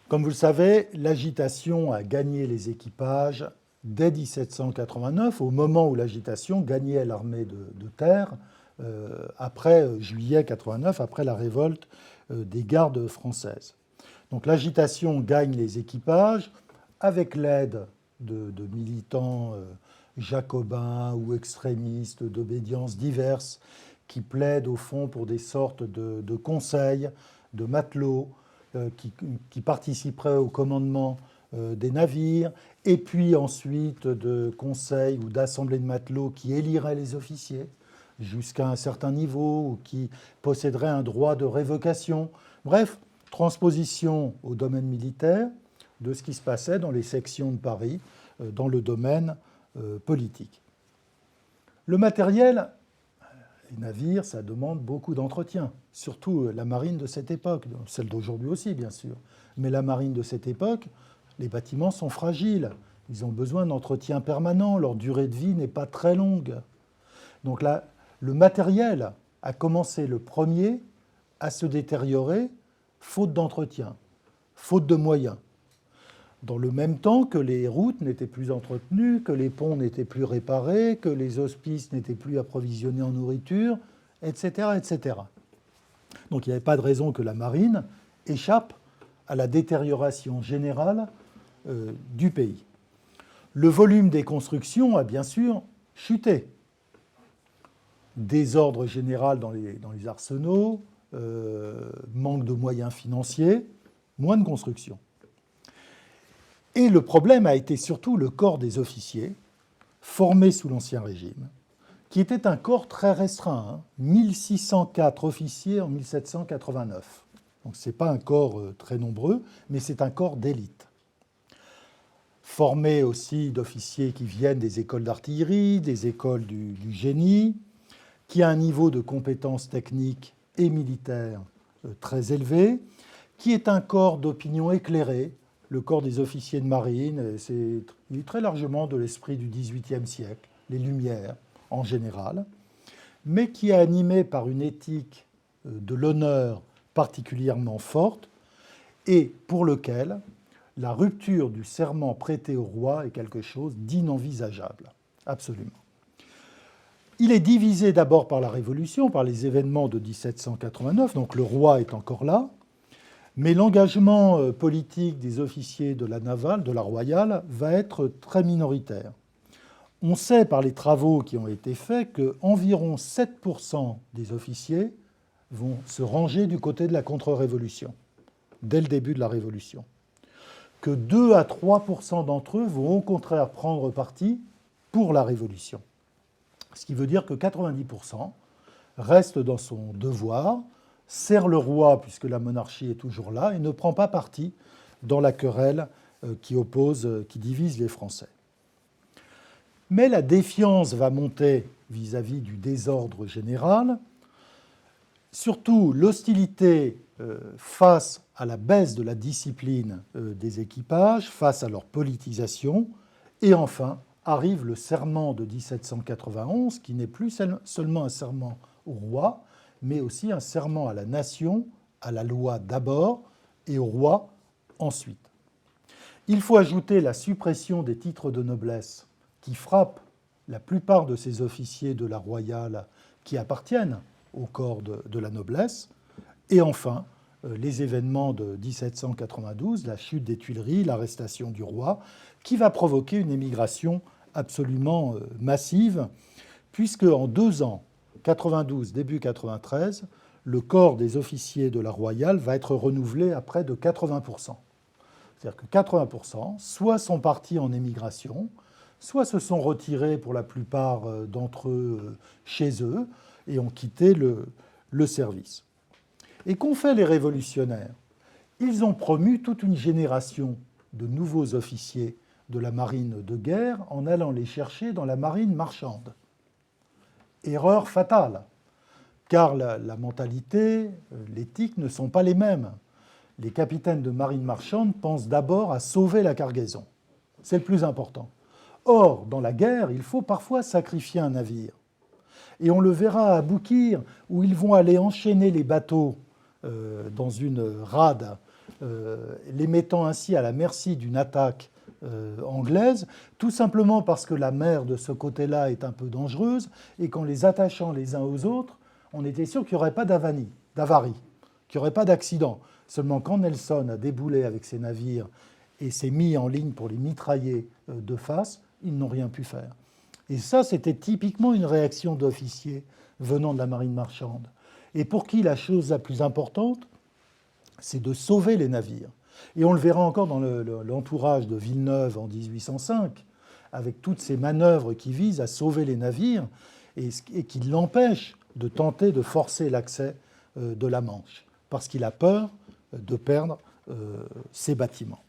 Comme vous le savez, l'agitation a gagné les équipages dès 1789, au moment où l'agitation gagnait l'armée de terre, après juillet 89, après la révolte des gardes françaises. Donc l'agitation gagne les équipages avec l'aide de militants jacobins ou extrémistes d'obédiences diverses qui plaident au fond pour des sortes de conseils, de matelots qui participeraient au commandement des navires, et puis ensuite de conseils ou d'assemblées de matelots qui éliraient les officiers jusqu'à un certain niveau ou qui posséderaient un droit de révocation. Bref, transposition au domaine militaire de ce qui se passait dans les sections de Paris, dans le domaine politique. Le matériel, les navires, ça demande beaucoup d'entretien, surtout la marine de cette époque, celle d'aujourd'hui aussi bien sûr, mais la marine de cette époque, les bâtiments sont fragiles, ils ont besoin d'entretien permanent, leur durée de vie n'est pas très longue. Donc là, le matériel a commencé le premier à se détériorer, faute d'entretien, faute de moyens. Dans le même temps que les routes n'étaient plus entretenues, que les ponts n'étaient plus réparés, que les hospices n'étaient plus approvisionnés en nourriture, etc., etc. Donc il n'y avait pas de raison que la marine échappe à la détérioration générale du pays. Le volume des constructions a bien sûr chuté. Désordre général dans les arsenaux, manque de moyens financiers, moins de construction. Et le problème a été surtout le corps des officiers, formés sous l'Ancien Régime, qui était un corps très restreint, 1604 officiers en 1789. Donc ce n'est pas un corps très nombreux, mais c'est un corps d'élite. Formé aussi d'officiers qui viennent des écoles d'artillerie, des écoles du génie, qui a un niveau de compétences techniques et militaires très élevé, qui est un corps d'opinion éclairée. Le corps des officiers de marine, il est très largement de l'esprit du XVIIIe siècle, les Lumières en général, mais qui est animé par une éthique de l'honneur particulièrement forte et pour lequel la rupture du serment prêté au roi est quelque chose d'inenvisageable, absolument. Il est divisé d'abord par la Révolution, par les événements de 1789, donc le roi est encore là, mais l'engagement politique des officiers de la navale, de la royale, va être très minoritaire. On sait par les travaux qui ont été faits qu'environ 7% des officiers vont se ranger du côté de la contre-révolution, dès le début de la Révolution. Que 2 à 3% d'entre eux vont au contraire prendre parti pour la Révolution. Ce qui veut dire que 90% restent dans son devoir, sert le roi puisque la monarchie est toujours là et ne prend pas parti dans la querelle qui divise les Français. Mais la défiance va monter vis-à-vis du désordre général, surtout l'hostilité face à la baisse de la discipline des équipages, face à leur politisation, et enfin arrive le serment de 1791, qui n'est plus seulement un serment au roi, mais aussi un serment à la nation, à la loi d'abord, et au roi ensuite. Il faut ajouter la suppression des titres de noblesse qui frappe la plupart de ces officiers de la royale qui appartiennent au corps de la noblesse. Et enfin, les événements de 1792, la chute des Tuileries, l'arrestation du roi, qui va provoquer une émigration absolument massive, puisque en 2 ans, 92, début 93, le corps des officiers de la Royale va être renouvelé à près de 80%. C'est-à-dire que 80%, soit sont partis en émigration, soit se sont retirés pour la plupart d'entre eux chez eux et ont quitté le service. Et qu'ont fait les révolutionnaires? Ils ont promu toute une génération de nouveaux officiers de la marine de guerre en allant les chercher dans la marine marchande. Erreur fatale, car la mentalité, l'éthique ne sont pas les mêmes. Les capitaines de marine marchande pensent d'abord à sauver la cargaison. C'est le plus important. Or, dans la guerre, il faut parfois sacrifier un navire. Et on le verra à Boukir, où ils vont aller enchaîner les bateaux dans une rade, les mettant ainsi à la merci d'une attaque anglaise, tout simplement parce que la mer de ce côté-là est un peu dangereuse, et qu'en les attachant les uns aux autres, on était sûr qu'il n'y aurait pas d'avarie, qu'il n'y aurait pas d'accident. Seulement quand Nelson a déboulé avec ses navires et s'est mis en ligne pour les mitrailler de face, ils n'ont rien pu faire. Et ça, c'était typiquement une réaction d'officiers venant de la marine marchande. Et pour qui la chose la plus importante, c'est de sauver les navires. Et on le verra encore dans l'entourage de Villeneuve en 1805, avec toutes ces manœuvres qui visent à sauver les navires et qui l'empêchent de tenter de forcer l'accès de la Manche, parce qu'il a peur de perdre ses bâtiments.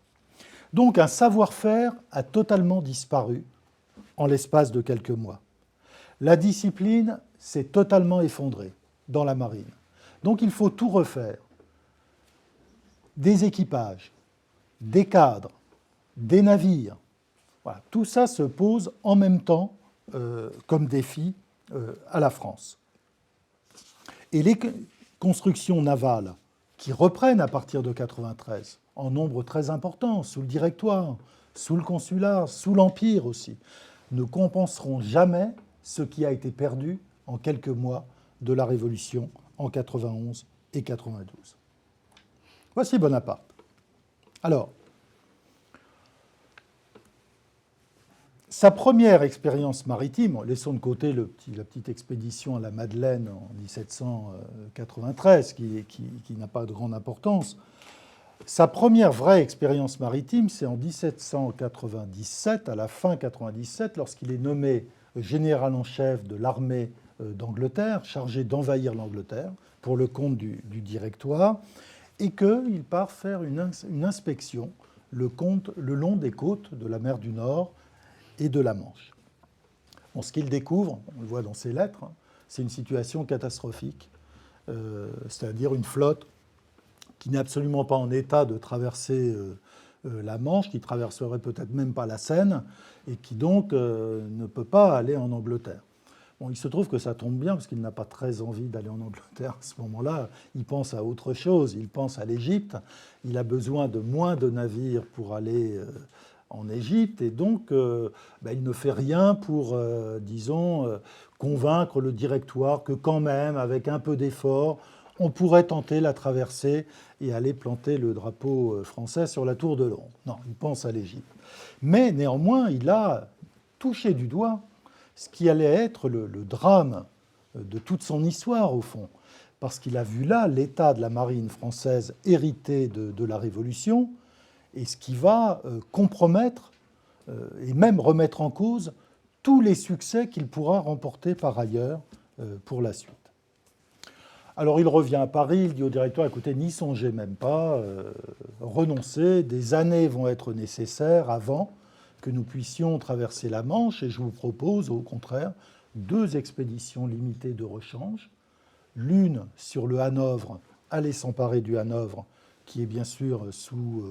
Donc un savoir-faire a totalement disparu en l'espace de quelques mois. La discipline s'est totalement effondrée dans la marine. Donc il faut tout refaire. Des équipages, des cadres, des navires. Voilà. Tout ça se pose en même temps comme défi à la France. Et les constructions navales qui reprennent à partir de 1993, en nombre très important, sous le Directoire, sous le Consulat, sous l'Empire aussi, ne compenseront jamais ce qui a été perdu en quelques mois de la Révolution en 91 et 92. Voici Bonaparte. Alors, sa première expérience maritime, laissons de côté la petite expédition à la Madeleine en 1793, qui n'a pas de grande importance, sa première vraie expérience maritime, c'est en 1797, à la fin 97, lorsqu'il est nommé général en chef de l'armée d'Angleterre, chargé d'envahir l'Angleterre pour le compte du Directoire, et qu'il part faire une inspection le long des côtes de la mer du Nord et de la Manche. Bon, ce qu'il découvre, on le voit dans ses lettres, c'est une situation catastrophique, c'est-à-dire une flotte qui n'est absolument pas en état de traverser la Manche, qui traverserait peut-être même pas la Seine, et qui donc ne peut pas aller en Angleterre. Bon, il se trouve que ça tombe bien, parce qu'il n'a pas très envie d'aller en Angleterre à ce moment-là. Il pense à autre chose, il pense à l'Égypte. Il a besoin de moins de navires pour aller en Égypte, et donc il ne fait rien pour, convaincre le Directoire que quand même, avec un peu d'effort, on pourrait tenter la traversée et aller planter le drapeau français sur la tour de Londres. Non, il pense à l'Égypte. Mais néanmoins, il a touché du doigt ce qui allait être le drame de toute son histoire, au fond, parce qu'il a vu là l'état de la marine française hérité de la Révolution, et ce qui va compromettre et même remettre en cause tous les succès qu'il pourra remporter par ailleurs pour la suite. Alors il revient à Paris, il dit au directeur, écoutez, n'y songez même pas, renoncez, des années vont être nécessaires avant que nous puissions traverser la Manche, et je vous propose au contraire 2 expéditions limitées de rechange, l'une sur le Hanovre, aller s'emparer du Hanovre, qui est bien sûr sous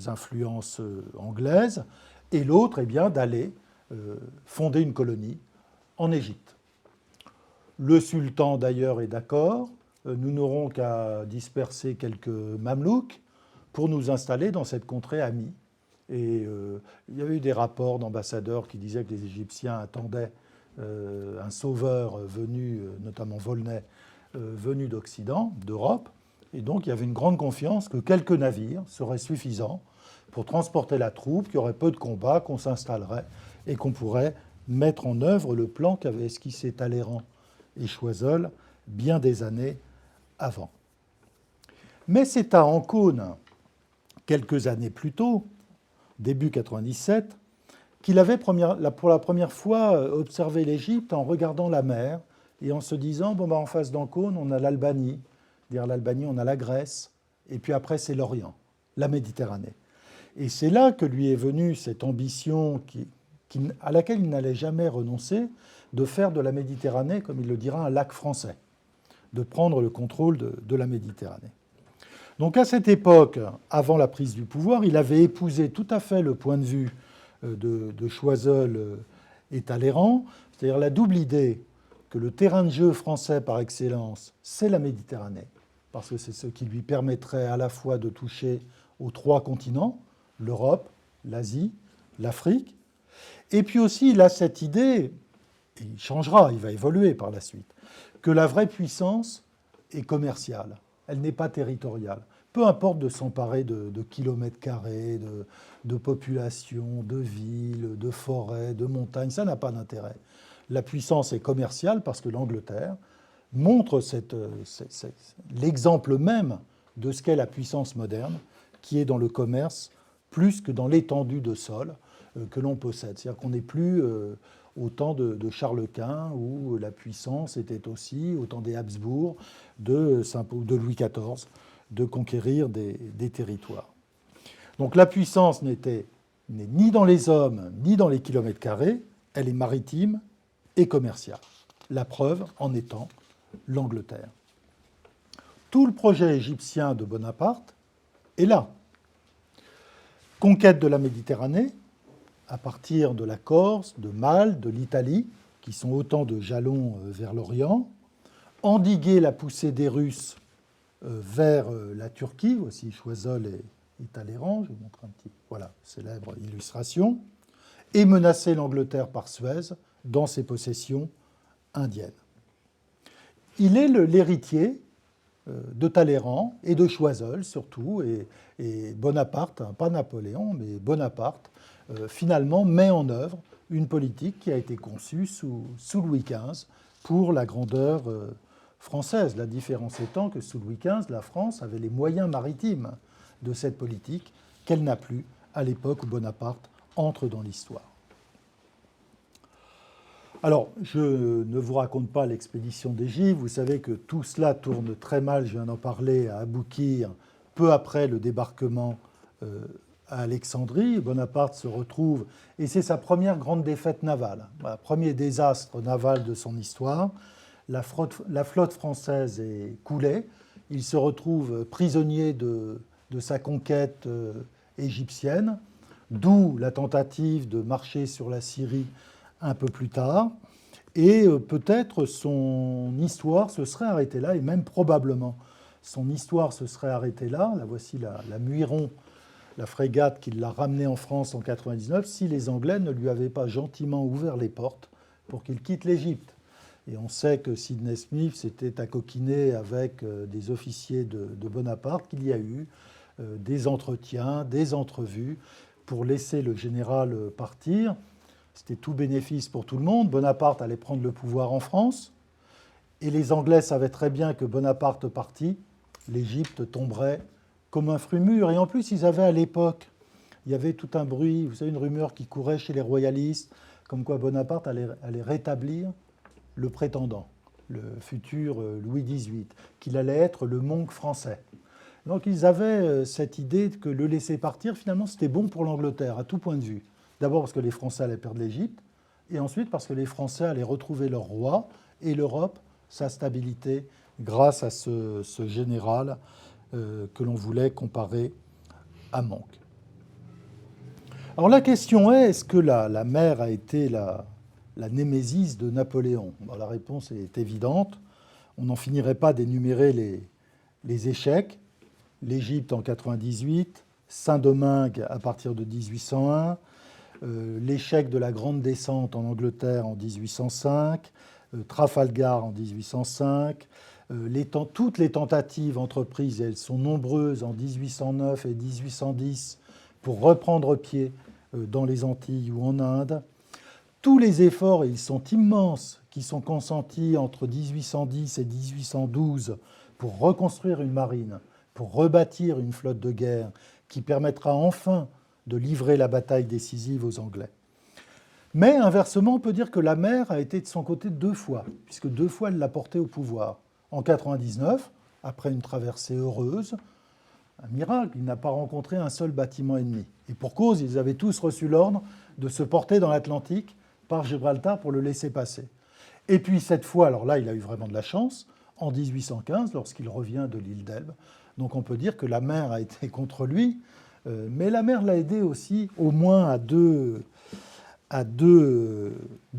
influence anglaise, et l'autre d'aller fonder une colonie en Égypte. Le sultan, d'ailleurs, est d'accord. Nous n'aurons qu'à disperser quelques mamelouks pour nous installer dans cette contrée amie. Et il y avait eu des rapports d'ambassadeurs qui disaient que les Égyptiens attendaient un sauveur venu, notamment Volney, venus d'Occident, d'Europe, et donc il y avait une grande confiance que quelques navires seraient suffisants pour transporter la troupe, qu'il y aurait peu de combats, qu'on s'installerait et qu'on pourrait mettre en œuvre le plan qu'avaient esquissé Talleyrand et Choiseul bien des années avant. Mais c'est à Ancône, quelques années plus tôt, début 97, qu'il avait pour la première fois observé l'Égypte en regardant la mer et en se disant, en face d'Ancône, on a l'Albanie. Derrière l'Albanie, on a la Grèce. Et puis après, c'est l'Orient, la Méditerranée. Et c'est là que lui est venue cette ambition à laquelle il n'allait jamais renoncer, de faire de la Méditerranée, comme il le dira, un lac français, de prendre le contrôle de la Méditerranée. Donc à cette époque, avant la prise du pouvoir, il avait épousé tout à fait le point de vue de Choiseul et Talleyrand, c'est-à-dire la double idée que le terrain de jeu français par excellence, c'est la Méditerranée, parce que c'est ce qui lui permettrait à la fois de toucher aux trois continents, l'Europe, l'Asie, l'Afrique, et puis aussi il a cette idée, et il changera, il va évoluer par la suite, que la vraie puissance est commerciale, elle n'est pas territoriale. Peu importe de s'emparer de kilomètres carrés, de populations, de villes, de forêts, de montagnes, ça n'a pas d'intérêt. La puissance est commerciale parce que l'Angleterre montre l'exemple même de ce qu'est la puissance moderne, qui est dans le commerce plus que dans l'étendue de sol que l'on possède. C'est-à-dire qu'on n'est plus au temps de Charles Quint, où la puissance était aussi, au temps des Habsbourg, de Louis XIV, de conquérir des territoires. Donc la puissance n'est ni dans les hommes, ni dans les kilomètres carrés, elle est maritime et commerciale. La preuve en étant l'Angleterre. Tout le projet égyptien de Bonaparte est là. Conquête de la Méditerranée, à partir de la Corse, de Malte, de l'Italie, qui sont autant de jalons vers l'Orient, endiguer la poussée des Russes vers la Turquie, voici Choiseul et Talleyrand, je vous montre un petit, voilà, célèbre illustration, et menacer l'Angleterre par Suez dans ses possessions indiennes. Il est l'héritier de Talleyrand et de Choiseul surtout, et Bonaparte, pas Napoléon, mais Bonaparte, finalement met en œuvre une politique qui a été conçue sous Louis XV pour la grandeur française. La différence étant que sous Louis XV, la France avait les moyens maritimes de cette politique qu'elle n'a plus à l'époque où Bonaparte entre dans l'histoire. Alors, je ne vous raconte pas l'expédition d'Égypte. Vous savez que tout cela tourne très mal, je viens d'en parler, à Aboukir, peu après le débarquement à Alexandrie. Bonaparte se retrouve, et c'est sa première grande défaite navale, le premier désastre naval de son histoire. La flotte française est coulée. Il se retrouve prisonnier de sa conquête égyptienne, d'où la tentative de marcher sur la Syrie un peu plus tard. Et peut-être son histoire se serait arrêtée là, et même probablement son histoire se serait arrêtée là. Là, voici la Muiron, la frégate qui l'a ramenée en France en 1999, si les Anglais ne lui avaient pas gentiment ouvert les portes pour qu'il quitte l'Égypte. Et on sait que Sidney Smith s'était accoquiné avec des officiers de Bonaparte, qu'il y a eu des entretiens, des entrevues pour laisser le général partir. C'était tout bénéfice pour tout le monde. Bonaparte allait prendre le pouvoir en France. Et les Anglais savaient très bien que Bonaparte parti, l'Égypte tomberait comme un fruit mûr. Et en plus, ils avaient à l'époque, il y avait tout un bruit, vous savez, une rumeur qui courait chez les royalistes, comme quoi Bonaparte allait rétablir le prétendant, le futur Louis XVIII, qu'il allait être le monarque français. Donc ils avaient cette idée que le laisser partir, finalement, c'était bon pour l'Angleterre, à tout point de vue. D'abord parce que les Français allaient perdre l'Égypte, et ensuite parce que les Français allaient retrouver leur roi, et l'Europe, sa stabilité, grâce à ce général que l'on voulait comparer à Monk. Alors la question est-ce que la mer a été la némésis de Napoléon? La réponse est évidente. On n'en finirait pas d'énumérer les échecs. L'Égypte en 98, Saint-Domingue à partir de 1801, l'échec de la Grande Descente en Angleterre en 1805, Trafalgar en 1805, toutes les tentatives entreprises, et elles sont nombreuses en 1809 et 1810, pour reprendre pied dans les Antilles ou en Inde. Tous les efforts, et ils sont immenses, qui sont consentis entre 1810 et 1812 pour reconstruire une marine, pour rebâtir une flotte de guerre qui permettra enfin de livrer la bataille décisive aux Anglais. Mais inversement, on peut dire que la mer a été de son côté 2 fois, puisque 2 fois elle l'a porté au pouvoir. En 99, après une traversée heureuse, un miracle, il n'a pas rencontré un seul bâtiment ennemi. Et pour cause, ils avaient tous reçu l'ordre de se porter dans l'Atlantique par Gibraltar pour le laisser passer. Et puis cette fois, alors là, il a eu vraiment de la chance, en 1815, lorsqu'il revient de l'île d'Elbe. Donc on peut dire que la mer a été contre lui, mais la mer l'a aidé aussi, au moins à deux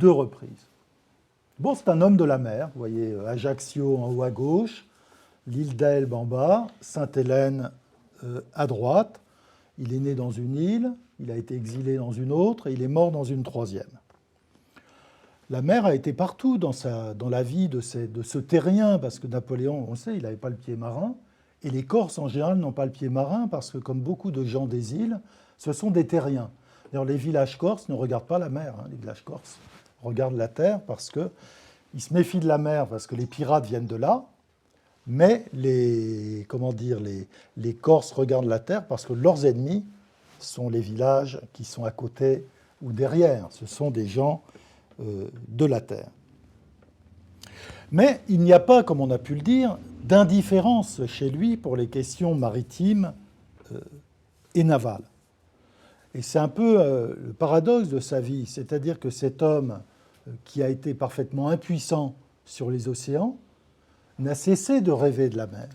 reprises. Bon, c'est un homme de la mer, vous voyez Ajaccio en haut à gauche, l'île d'Elbe en bas, Sainte-Hélène à droite. Il est né dans une île, il a été exilé dans une autre et il est mort dans une troisième. La mer a été partout dans la vie de ce terrien, parce que Napoléon, on le sait, il n'avait pas le pied marin, et les Corses en général n'ont pas le pied marin, parce que comme beaucoup de gens des îles, ce sont des terriens. D'ailleurs, les villages corses ne regardent pas la mer, hein. Les villages corses regardent la terre parce qu'ils se méfient de la mer, parce que les pirates viennent de là, mais les Corses regardent la terre parce que leurs ennemis sont les villages qui sont à côté ou derrière. Ce sont des gens de la terre. Mais il n'y a pas, comme on a pu le dire, d'indifférence chez lui pour les questions maritimes et navales. Et c'est un peu le paradoxe de sa vie, c'est-à-dire que cet homme qui a été parfaitement impuissant sur les océans n'a cessé de rêver de la mer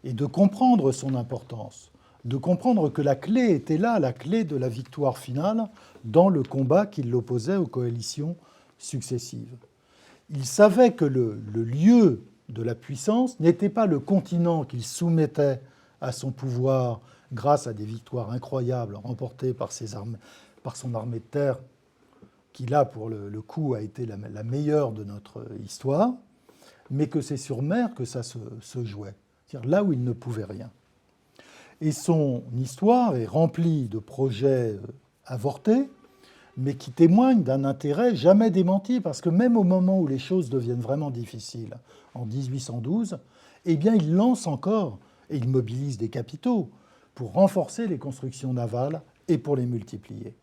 et de comprendre son importance, de comprendre que la clé était là, la clé de la victoire finale dans le combat qui l'opposait aux coalitions successives. Il savait que le lieu de la puissance n'était pas le continent qu'il soumettait à son pouvoir grâce à des victoires incroyables remportées par son armée de terre, qui là, pour le coup, a été la meilleure de notre histoire, mais que c'est sur mer que ça se jouait, c'est-à-dire là où il ne pouvait rien. Et son histoire est remplie de projets avortés, mais qui témoignent d'un intérêt jamais démenti, parce que même au moment où les choses deviennent vraiment difficiles, en 1812, eh bien, il lance encore, et il mobilise des capitaux pour renforcer les constructions navales et pour les multiplier.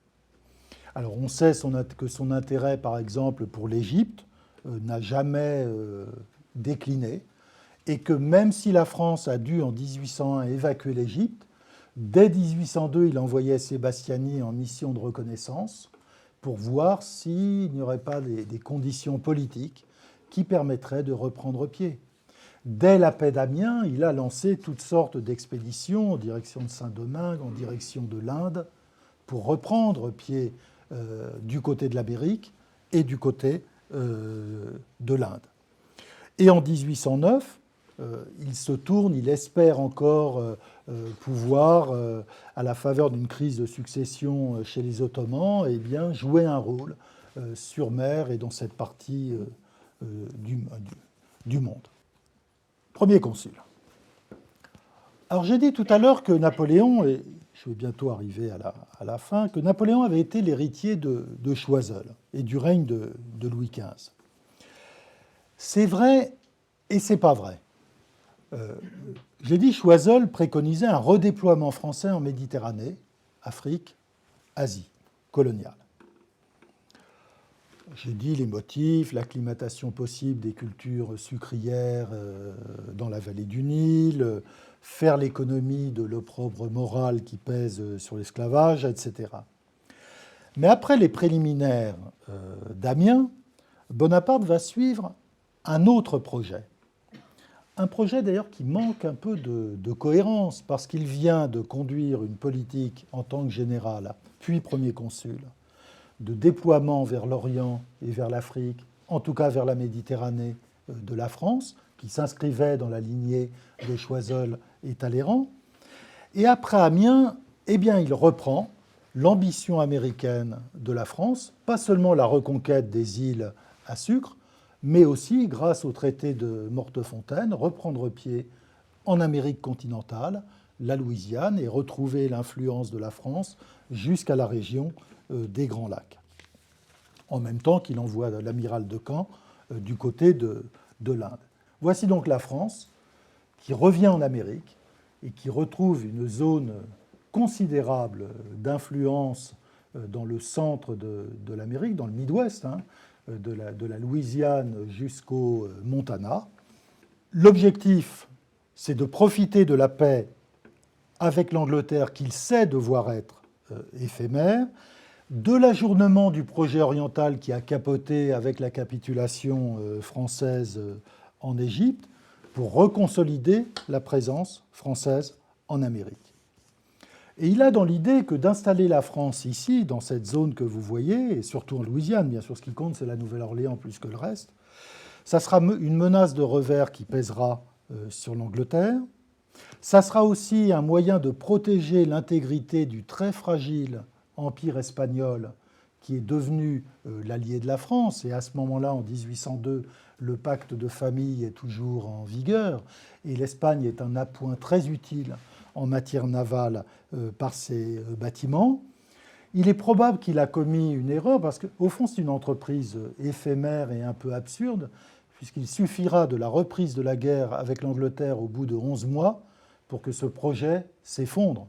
Alors on sait que son intérêt, par exemple, pour l'Égypte, n'a jamais décliné, et que même si la France a dû, en 1801, évacuer l'Égypte, dès 1802, il envoyait Sébastiani en mission de reconnaissance pour voir s'il n'y aurait pas des conditions politiques qui permettraient de reprendre pied. Dès la paix d'Amiens, il a lancé toutes sortes d'expéditions en direction de Saint-Domingue, en direction de l'Inde, pour reprendre pied du côté de l'Amérique et du côté de l'Inde. Et en 1809, il se tourne, il espère encore pouvoir, à la faveur d'une crise de succession chez les Ottomans, eh bien, jouer un rôle sur mer et dans cette partie du monde. Premier consul. Alors j'ai dit tout à l'heure que Napoléon, et je vais bientôt arriver à la fin, que Napoléon avait été l'héritier de Choiseul et du règne de Louis XV. C'est vrai et c'est pas vrai. J'ai dit Choiseul préconisait un redéploiement français en Méditerranée, Afrique, Asie coloniale. J'ai dit les motifs, l'acclimatation possible des cultures sucrières dans la vallée du Nil, faire l'économie de l'opprobre moral qui pèse sur l'esclavage, etc. Mais après les préliminaires d'Amiens, Bonaparte va suivre un autre projet. Un projet d'ailleurs qui manque un peu de cohérence, parce qu'il vient de conduire une politique en tant que général, puis premier consul, de déploiement vers l'Orient et vers l'Afrique, en tout cas vers la Méditerranée de la France, qui s'inscrivait dans la lignée de Choiseul et Talleyrand. Et après Amiens, eh bien, il reprend l'ambition américaine de la France, pas seulement la reconquête des îles à sucre, mais aussi, grâce au traité de Mortefontaine, reprendre pied en Amérique continentale, la Louisiane, et retrouver l'influence de la France jusqu'à la région des Grands Lacs. En même temps qu'il envoie l'amiral de Caen du côté de l'Inde. Voici donc la France qui revient en Amérique et qui retrouve une zone considérable d'influence dans le centre de l'Amérique, dans le Midwest, de la Louisiane jusqu'au Montana. L'objectif, c'est de profiter de la paix avec l'Angleterre qu'il sait devoir être éphémère, de l'ajournement du projet oriental qui a capoté avec la capitulation française en Égypte, pour reconsolider la présence française en Amérique. Et il a dans l'idée que d'installer la France ici, dans cette zone que vous voyez, et surtout en Louisiane, bien sûr, ce qui compte, c'est la Nouvelle-Orléans plus que le reste, ça sera une menace de revers qui pèsera sur l'Angleterre. Ça sera aussi un moyen de protéger l'intégrité du très fragile empire espagnol qui est devenu l'allié de la France. Et à ce moment-là, en 1802, le pacte de famille est toujours en vigueur. Et l'Espagne est un appoint très utile en matière navale par ses bâtiments. Il est probable qu'il a commis une erreur parce qu'au fond, c'est une entreprise éphémère et un peu absurde, puisqu'il suffira de la reprise de la guerre avec l'Angleterre au bout de 11 mois pour que ce projet s'effondre,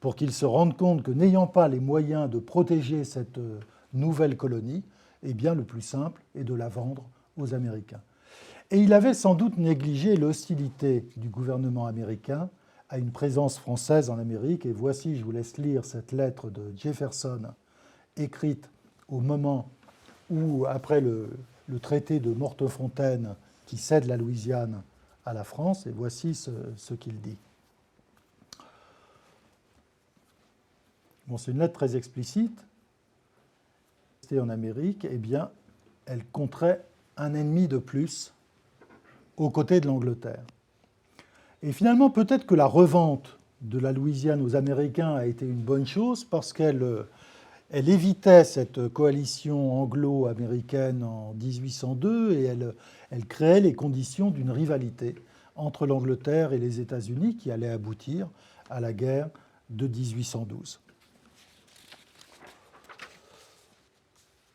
pour qu'il se rende compte que n'ayant pas les moyens de protéger cette nouvelle colonie, eh bien le plus simple est de la vendre aux Américains. Et il avait sans doute négligé l'hostilité du gouvernement américain à une présence française en Amérique. Et voici, je vous laisse lire cette lettre de Jefferson, écrite au moment où, après le traité de Mortefontaine, qui cède la Louisiane à la France, et voici ce qu'il dit. Bon, c'est une lettre très explicite. En Amérique, eh bien, elle compterait un ennemi de plus aux côtés de l'Angleterre. Et finalement, peut-être que la revente de la Louisiane aux Américains a été une bonne chose parce qu'elle évitait cette coalition anglo-américaine en 1802 et elle créait les conditions d'une rivalité entre l'Angleterre et les États-Unis qui allait aboutir à la guerre de 1812.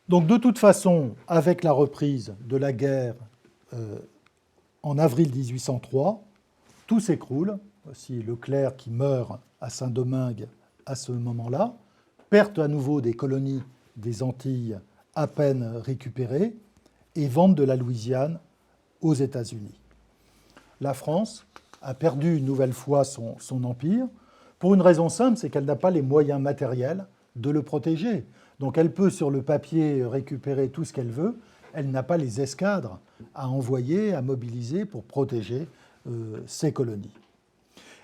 Donc de toute façon, avec la reprise de la guerre en avril 1803, tout s'écroule. Voici Leclerc qui meurt à Saint-Domingue à ce moment-là, perte à nouveau des colonies des Antilles à peine récupérées et vente de la Louisiane aux États-Unis. La France a perdu une nouvelle fois son empire pour une raison simple, c'est qu'elle n'a pas les moyens matériels de le protéger. Donc elle peut sur le papier récupérer tout ce qu'elle veut, elle n'a pas les escadres à envoyer, à mobiliser pour protéger ses colonies.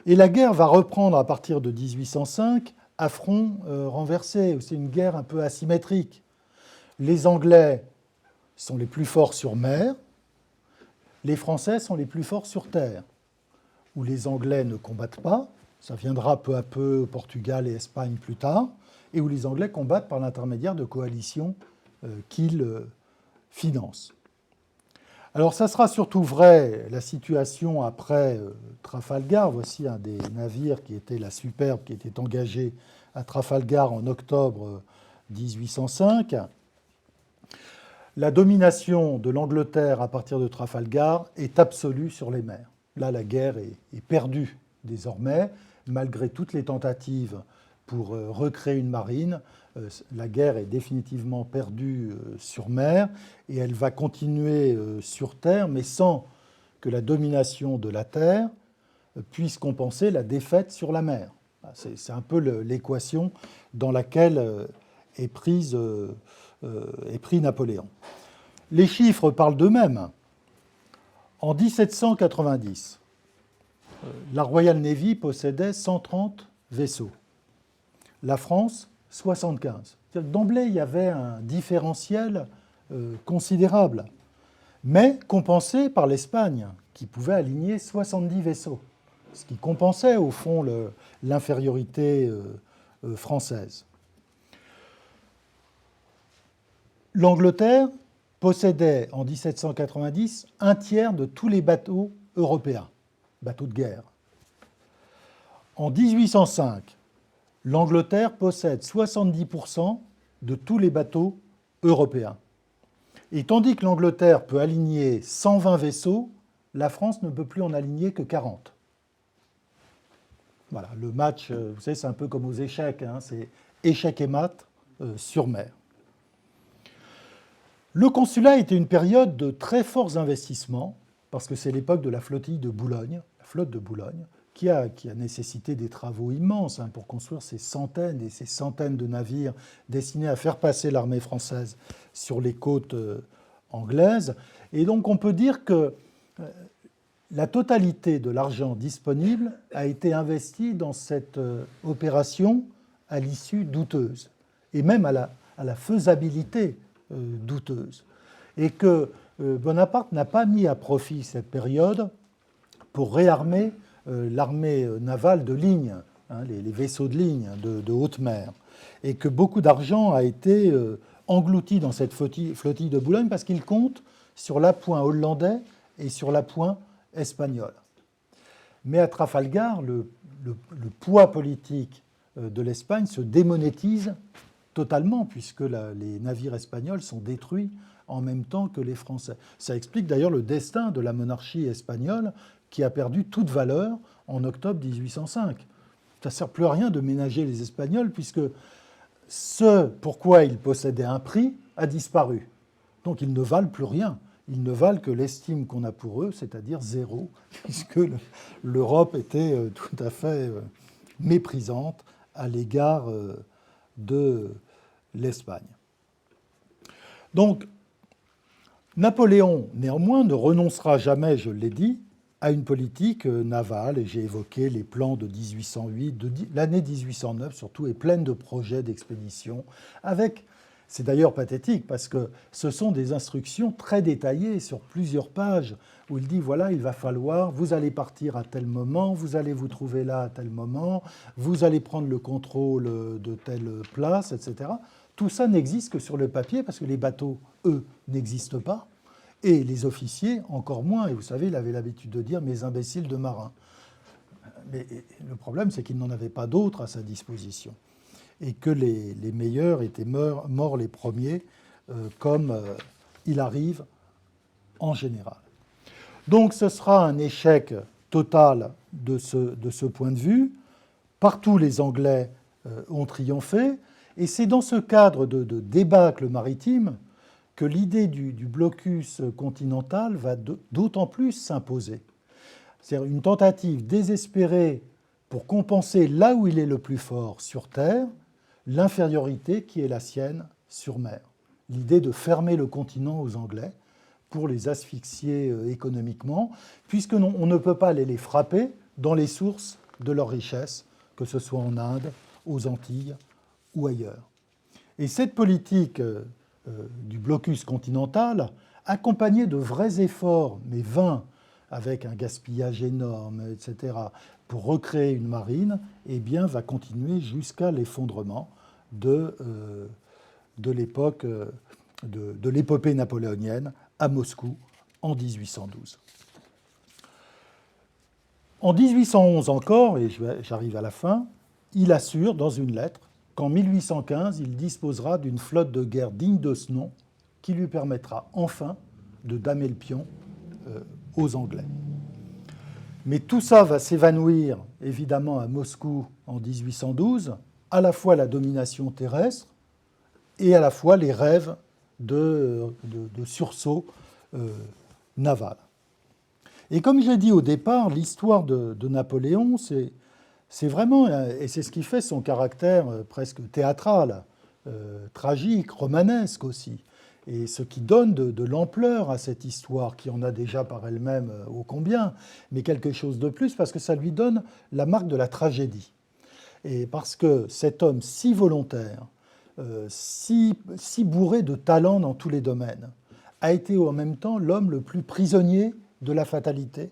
Et la guerre va reprendre à partir de 1805 à front renversé. C'est une guerre un peu asymétrique. Les Anglais sont les plus forts sur mer, les Français sont les plus forts sur terre, où les Anglais ne combattent pas, ça viendra peu à peu au Portugal et Espagne plus tard, et où les Anglais combattent par l'intermédiaire de coalitions qu'ils financent. Alors ça sera surtout vrai, la situation après Trafalgar. Voici un des navires qui était la Superbe, qui était engagé à Trafalgar en octobre 1805. La domination de l'Angleterre à partir de Trafalgar est absolue sur les mers. Là, la guerre est perdue désormais, malgré toutes les tentatives pour recréer une marine. La guerre est définitivement perdue sur mer et elle va continuer sur terre, mais sans que la domination de la terre puisse compenser la défaite sur la mer. C'est un peu l'équation dans laquelle est pris Napoléon. Les chiffres parlent d'eux-mêmes. En 1790, la Royal Navy possédait 130 vaisseaux. La France, 75. D'emblée, il y avait un différentiel considérable, mais compensé par l'Espagne, qui pouvait aligner 70 vaisseaux, ce qui compensait au fond l'infériorité française. L'Angleterre possédait en 1790 un tiers de tous les bateaux européens, bateaux de guerre. En 1805, l'Angleterre possède 70% de tous les bateaux européens. Et tandis que l'Angleterre peut aligner 120 vaisseaux, la France ne peut plus en aligner que 40. Voilà, le match, vous savez, c'est un peu comme aux échecs, hein, c'est échec et mat sur mer. Le consulat était une période de très forts investissements, parce que c'est l'époque de la flottille de Boulogne, la flotte de Boulogne, qui a nécessité des travaux immenses hein, pour construire ces centaines et ces centaines de navires destinés à faire passer l'armée française sur les côtes anglaises. Et donc on peut dire que la totalité de l'argent disponible a été investie dans cette opération à l'issue douteuse, et même à la faisabilité douteuse. Et que Bonaparte n'a pas mis à profit cette période pour réarmer l'armée navale de ligne, hein, les vaisseaux de ligne de haute mer, et que beaucoup d'argent a été englouti dans cette flottille de Boulogne parce qu'il compte sur l'appoint hollandais et sur l'appoint espagnol. Mais à Trafalgar, le poids politique de l'Espagne se démonétise totalement, puisque les navires espagnols sont détruits en même temps que les Français. Ça explique d'ailleurs le destin de la monarchie espagnole, qui a perdu toute valeur en octobre 1805. Ça ne sert plus à rien de ménager les Espagnols, puisque ce pourquoi ils possédaient un prix a disparu. Donc ils ne valent plus rien. Ils ne valent que l'estime qu'on a pour eux, c'est-à-dire zéro, puisque l'Europe était tout à fait méprisante à l'égard de l'Espagne. Donc, Napoléon, néanmoins, ne renoncera jamais, je l'ai dit, à une politique navale, et j'ai évoqué les plans de 1808, l'année 1809 surtout, est pleine de projets d'expédition, avec... C'est d'ailleurs pathétique parce que ce sont des instructions très détaillées sur plusieurs pages où il dit voilà, il va falloir, vous allez partir à tel moment, vous allez vous trouver là à tel moment, vous allez prendre le contrôle de telle place, etc. Tout ça n'existe que sur le papier parce que les bateaux, eux, n'existent pas et les officiers encore moins. Et vous savez, il avait l'habitude de dire mes imbéciles de marins. Mais le problème, c'est qu'il n'en avait pas d'autres à sa disposition. Et que les meilleurs étaient morts les premiers, comme il arrive en général. Donc ce sera un échec total de ce point de vue. Partout, les Anglais ont triomphé. Et c'est dans ce cadre de débâcle maritime que l'idée du blocus continental va d'autant plus s'imposer. C'est-à-dire une tentative désespérée pour compenser là où il est le plus fort sur Terre, l'infériorité qui est la sienne sur mer. L'idée de fermer le continent aux Anglais pour les asphyxier économiquement, puisqu'on ne peut pas aller les frapper dans les sources de leur richesse, que ce soit en Inde, aux Antilles ou ailleurs. Et cette politique du blocus continental, accompagnée de vrais efforts, mais vains, avec un gaspillage énorme, etc., pour recréer une marine, eh bien, va continuer jusqu'à l'effondrement de l'époque de l'épopée napoléonienne à Moscou en 1812. En 1811 encore, et j'arrive à la fin, il assure dans une lettre qu'en 1815, il disposera d'une flotte de guerre digne de ce nom qui lui permettra enfin de damer le pion aux Anglais. Mais tout ça va s'évanouir évidemment à Moscou en 1812, à la fois la domination terrestre et à la fois les rêves de sursaut naval. Et comme j'ai dit au départ, l'histoire de Napoléon, c'est vraiment, et c'est ce qui fait son caractère presque théâtral, tragique, romanesque aussi, et ce qui donne de l'ampleur à cette histoire, qui en a déjà par elle-même ô combien, mais quelque chose de plus, parce que ça lui donne la marque de la tragédie. Et parce que cet homme si volontaire, si bourré de talent dans tous les domaines, a été en même temps l'homme le plus prisonnier de la fatalité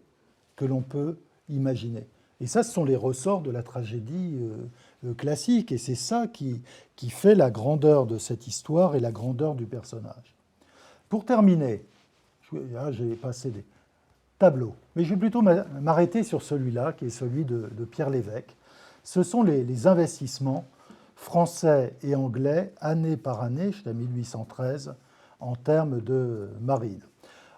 que l'on peut imaginer. Et ça, ce sont les ressorts de la tragédie classique, et c'est ça qui fait la grandeur de cette histoire et la grandeur du personnage. Pour terminer, j'ai passé des tableaux, mais je vais plutôt m'arrêter sur celui-là, qui est celui de Pierre Lévesque. Ce sont les investissements français et anglais, année par année, jusqu'à 1813, en termes de marine.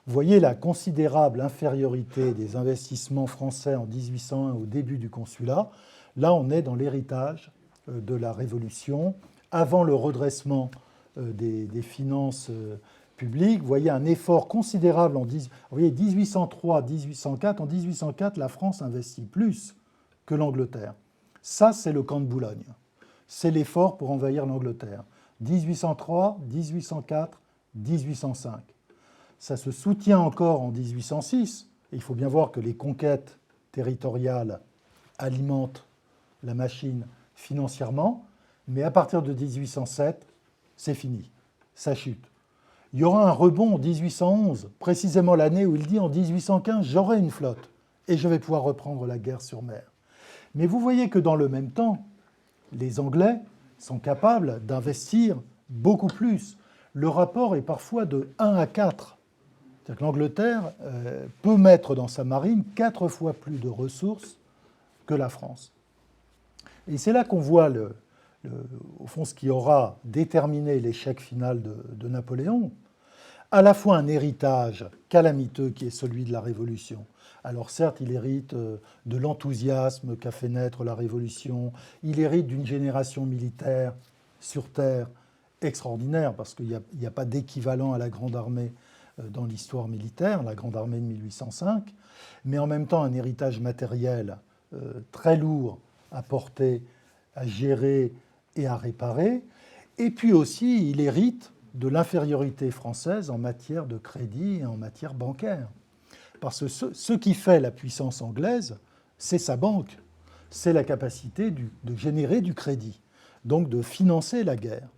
Vous voyez la considérable infériorité des investissements français en 1801 au début du consulat. Là, on est dans l'héritage de la Révolution, avant le redressement des finances publiques. Vous voyez un effort considérable en 1803, 1804. En 1804, la France investit plus que l'Angleterre. Ça, c'est le camp de Boulogne. C'est l'effort pour envahir l'Angleterre. 1803, 1804, 1805. Ça se soutient encore en 1806. Et il faut bien voir que les conquêtes territoriales alimentent la machine financièrement. Mais à partir de 1807, c'est fini. Ça chute. Il y aura un rebond en 1811, précisément l'année où il dit en 1815, j'aurai une flotte et je vais pouvoir reprendre la guerre sur mer. Mais vous voyez que dans le même temps, les Anglais sont capables d'investir beaucoup plus. Le rapport est parfois de 1 à 4. C'est-à-dire que l'Angleterre peut mettre dans sa marine 4 fois plus de ressources que la France. Et c'est là qu'on voit, au fond, ce qui aura déterminé l'échec final de Napoléon. À la fois un héritage calamiteux qui est celui de la Révolution. Alors certes, il hérite de l'enthousiasme qu'a fait naître la Révolution, il hérite d'une génération militaire sur Terre extraordinaire, parce qu'il n'y a pas d'équivalent à la Grande Armée dans l'histoire militaire, la Grande Armée de 1805, mais en même temps un héritage matériel très lourd à porter, à gérer et à réparer. Et puis aussi, il hérite de l'infériorité française en matière de crédit et en matière bancaire. Parce que ce qui fait la puissance anglaise, c'est sa banque, c'est la capacité de générer du crédit, donc de financer la guerre.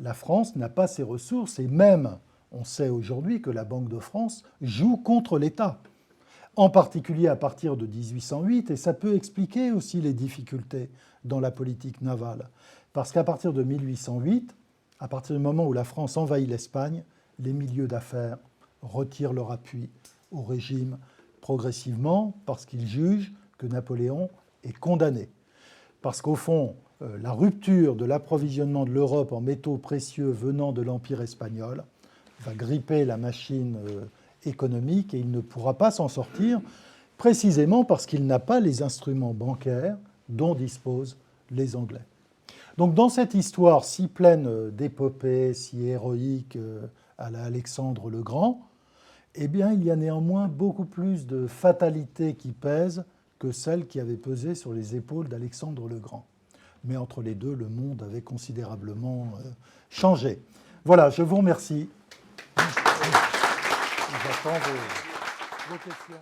La France n'a pas ces ressources et même, on sait aujourd'hui que la Banque de France joue contre l'État, en particulier à partir de 1808, et ça peut expliquer aussi les difficultés dans la politique navale. Parce qu'à partir de 1808, à partir du moment où la France envahit l'Espagne, les milieux d'affaires retirent leur appui au régime progressivement parce qu'ils jugent que Napoléon est condamné. Parce qu'au fond, la rupture de l'approvisionnement de l'Europe en métaux précieux venant de l'Empire espagnol va gripper la machine économique et il ne pourra pas s'en sortir, précisément parce qu'il n'a pas les instruments bancaires dont disposent les Anglais. Donc dans cette histoire si pleine d'épopées, si héroïque à la Alexandre le Grand, eh bien, il y a néanmoins beaucoup plus de fatalité qui pèse que celle qui avait pesé sur les épaules d'Alexandre le Grand. Mais entre les deux, le monde avait considérablement changé. Voilà, je vous remercie. J'attends vos questions.